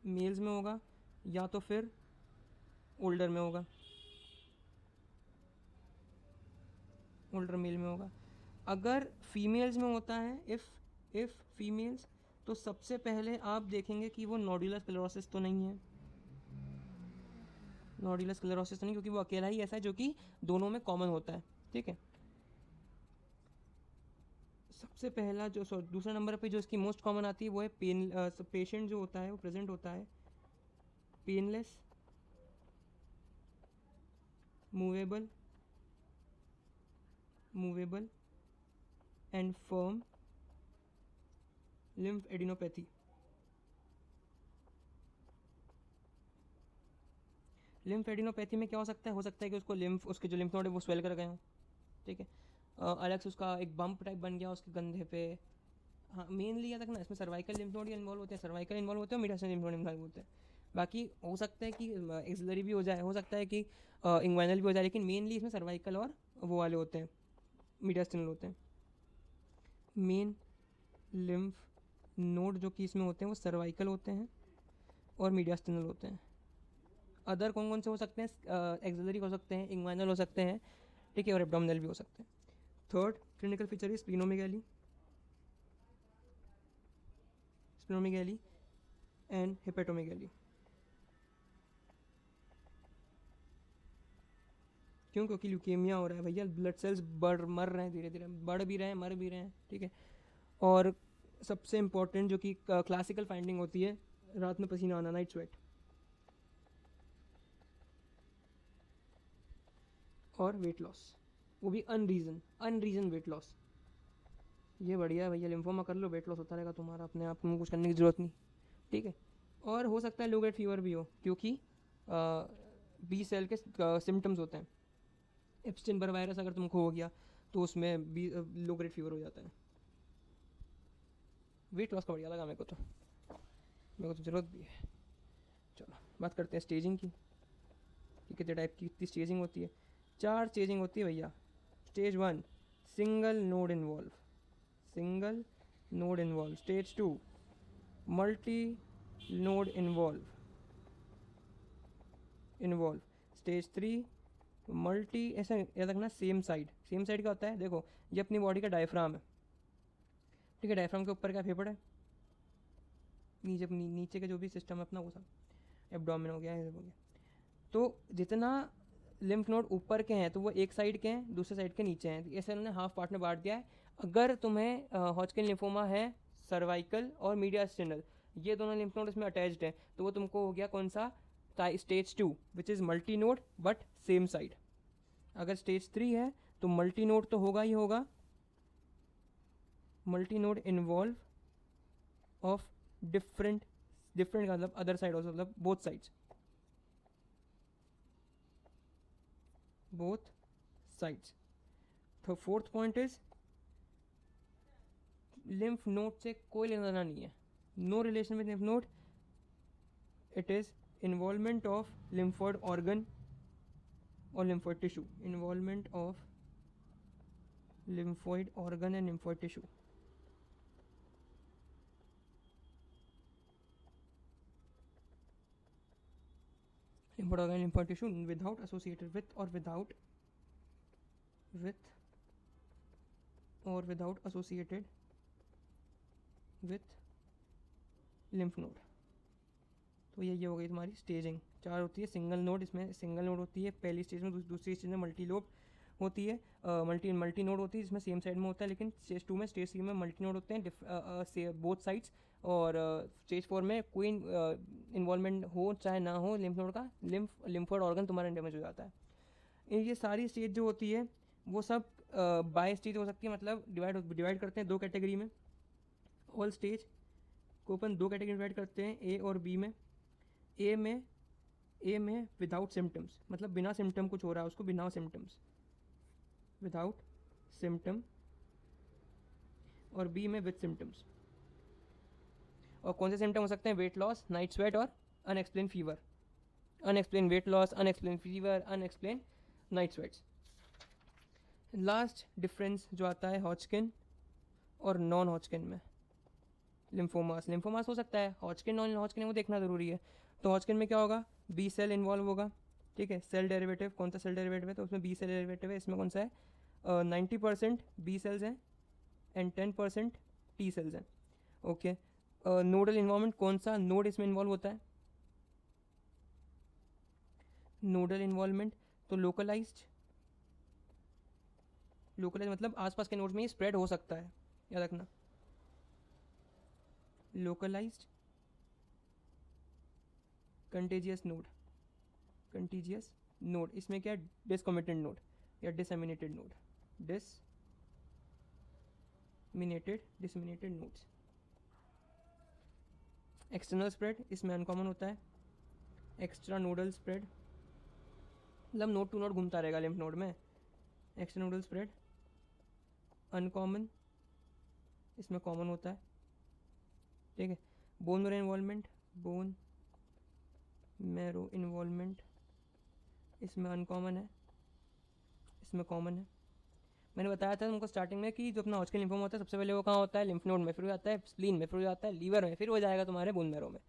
मेल्स में होगा, या तो फिर ओल्डर में होगा, ओल्डर मेल में होगा। अगर फीमेल्स में होता है, इफ़ फीमेल्स, तो सबसे पहले आप देखेंगे कि वो नोडुलर स्क्लेरोसिस तो नहीं है, नोडुलर स्क्लेरोसिस तो नहीं, क्योंकि वो अकेला ही ऐसा है जो कि दोनों में कॉमन होता है, ठीक है। सबसे पहला जो दूसरा नंबर पे जो इसकी मोस्ट कॉमन आती है वो है पेशेंट जो होता है वो प्रेजेंट होता है painless, movable and firm lymph adenopathy. Lymph adenopathy में क्या हो सकता है कि उसके जो लिम्फ नोड है वो स्वेल कर गए हों, ठीक है, अलग से उसका एक बम्प टाइप बन गया उसके कंधे पे। हाँ, मेनली याद रखना इसमें सर्वाइकल लिम्फ नोड इन्वॉल्व होते हैं, सर्वाइकल इन्वॉल्व होते हैं, मीडियास्टिनल लिम्फ नोड इन्वॉल्व होते हैं। बाकी हो सकता है कि एक्सिलरी भी हो जाए, हो सकता है कि इंग्वाइनल भी हो जाए, लेकिन मेनली इसमें सर्वाइकल और वो वाले होते हैं, मीडियास्टिनल होते हैं। मेन लिम्फ नोड जो कि इसमें होते हैं वो सर्वाइकल होते हैं और मीडियास्टिनल होते हैं। अदर कौन कौन से हो सकते हैं, एक्सिलरी हो सकते हैं, इंग्वाइनल हो सकते हैं, ठीक है, और एब्डोमिनल भी हो सकते हैं। Third clinical feature is splenomegaly and hepatomegaly. क्यों? क्योंकि ल्यूकेमिया हो रहा है भैया, ब्लड सेल्स मर रहे हैं, धीरे धीरे बढ़ भी रहे हैं, मर भी रहे हैं, ठीक है। और सबसे इम्पोर्टेंट जो कि क्लासिकल फाइंडिंग होती है, रात में पसीना आना, नाइट स्वेट, और वेट लॉस, वो भी अनरीजन वेट लॉस। ये बढ़िया है भैया, लिम्फोमा कर लो, वेट लॉस होता रहेगा तुम्हारा अपने आप, तुमको कुछ करने की ज़रूरत नहीं, ठीक है। और हो सकता है लो ग्रेड फीवर भी हो, क्योंकि बी सेल के सिम्टम्स होते हैं। एप्स्टेन बर वायरस अगर तुमको हो गया तो उसमें भी लो ग्रेड फीवर हो जाता है। वेट लॉस का बढ़िया लगा मेरे को तो ज़रूरत भी है। चलो बात करते हैं स्टेजिंग की, कि कितने टाइप की कितनी स्टेजिंग होती है। 4 स्टेजिंग होती है भैया। Stage 1 single node involve, stage 2 multi node involve, stage 3 multi, ऐसा याद रखना, सेम साइड का होता है। देखो ये अपनी बॉडी का डायफ्राम है, ठीक है, डायफ्राम के ऊपर क्या फेफड़ है, नीचे का जो भी सिस्टम है अपना वो सब, एब्डोमेन हो गया, ये हो गया। तो जितना लिम्फ नोड ऊपर के हैं तो वो एक साइड के हैं, दूसरे साइड के नीचे हैं, ऐसे उन्होंने हाफ पार्ट में बांट दिया है। अगर तुम्हें हॉजकिन लिम्फोमा है, सर्वाइकल और मीडियास्टिनल, ये दोनों लिम्फ नोड इसमें अटैच्ड हैं, तो वो तुमको हो गया कौन सा, stage 2 which is multi node but same side. अगर स्टेज 3 है तो मल्टी नोड तो होगा ही होगा, multi node involve of different का मतलब अदर साइड ऑल्सो, मतलब both sides. The fourth point is lymph node से कोई लेना देना नहीं है, no relation with lymph node. It is involvement of lymphoid organ or lymphoid tissue, involvement of lymphoid organ and lymphoid tissue. Lymphoid organ and lymphoid tissue without associated with or without associated with lymph node. तो ये हो गई तुम्हारी स्टेजिंग। 4 होती है सिंगल नोड, इसमें सिंगल नोड होती है पहली स्टेज में, दूसरी स्टेज में मल्टी लोब होती है, मल्टी नोड होती है जिसमें सेम साइड में होता है, लेकिन स्टेज 2 में, स्टेज 3 में मल्टी नोड होते हैं बोथ साइड्स, और स्टेज 4 में कोई इन्वॉल्वमेंट हो चाहे ना हो लिम्फ नोड का, लिम्फोइड ऑर्गन तुम्हारा डैमेज हो जाता है। ये सारी स्टेज जो होती है वो सब बाय स्टेज हो सकती है, मतलब डिवाइड करते हैं 2 कैटेगरी में। ऑल स्टेज को अपन 2 कैटेगरी डिवाइड करते हैं, ए और बी में। ए में विदाउट सिम्टम्स, मतलब बिना सिम्टम कुछ हो रहा है उसको, बिना सिम्टम्स, विदाउट सिम्टम, और बी में विद सिम्टम्स। और कौन से सिम्टम हो सकते हैं, वेट लॉस, नाइट स्वेट और unexplained fever, unexplained weight loss, unexplained fever, unexplained night sweats. Last difference जो आता है हॉजकिन और नॉन हॉजकिन में, लिम्फोमास हो सकता है, हॉजकिन नॉन हॉजकिन वो देखना ज़रूरी है। तो हॉजकिन में क्या होगा, बी सेल इन्वॉल्व होगा, ठीक है। सेल डेरिवेटिव, कौन सा सेल डेरिवेटिव है, तो उसमें बी सेल डेरिवेटिव है। इसमें कौन सा है, 90% बी सेल्स हैं एंड 10% टी सेल्स हैं, ओके। नोडल इन्वॉल्वमेंट, कौन सा नोड इसमें इन्वॉल्व होता है, नोडल इन्वॉल्वमेंट, तो लोकलाइज्ड मतलब आसपास के नोड्स में ही स्प्रेड हो सकता है, याद रखना। लोकलाइज्ड कंटेजियस नोड, इसमें क्या है, डिसकमिटेड नोड या disseminated node, disseminated nodes. External spread, इसमें अनकॉमन होता है। एक्स्ट्रा नोडल स्प्रेड, मतलब नोड टू नोड घूमता रहेगा लिम्फ नोड में। एक्स्ट्रा नोडल स्प्रेड अनकॉमन, इसमें कॉमन होता है, ठीक है। बोन मैरो इन्वॉल्वमेंट, इसमें अनकॉमन है, इसमें कॉमन है। मैंने बताया था तुमको स्टार्टिंग में कि जो अपना हॉजकिन लिम्फोमा होता है सबसे पहले वो कहाँ होता है, लिम्फ नोड में, फिर हो जाता है स्प्लीन में, फिर हो जाता है लीवर में, फिर हो जाएगा तुम्हारे बोन मैरो में।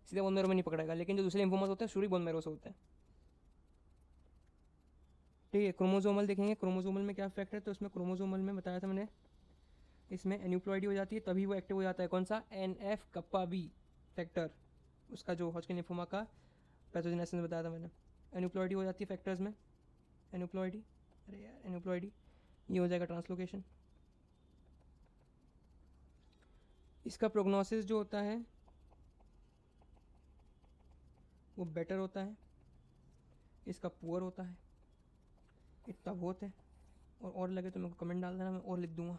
सीधे बोन मैरो में नहीं पकड़ेगा, लेकिन जो दूसरे लिम्फोमास होते हैं शुरू बोन मैरो से होते हैं, ठीक है। क्रोमोजोमल देखेंगे, क्रोमोजोमल में क्या इफेक्ट है, तो इसमें क्रोमोजोमल में बताया था मैंने, इसमें एन्यूप्लॉइडी हो जाती है, तभी वो एक्टिव हो जाता है, कौन सा, NF कप्पा बी फैक्टर, उसका जो हॉजकिन लिम्फोमा का पैथोजेनेसिस बताया था मैंने। एन्यूप्लॉइडी हो जाती है फैक्टर्स में, एन्यूप्लॉइडी, ये हो जाएगा ट्रांसलोकेशन। इसका प्रोग्नोसिस जो होता है वो बेटर होता है, इसका पुअर होता है। इतना बहुत है, और लगे तो मेरे को कमेंट डाल देना, मैं और लिख दूंगा।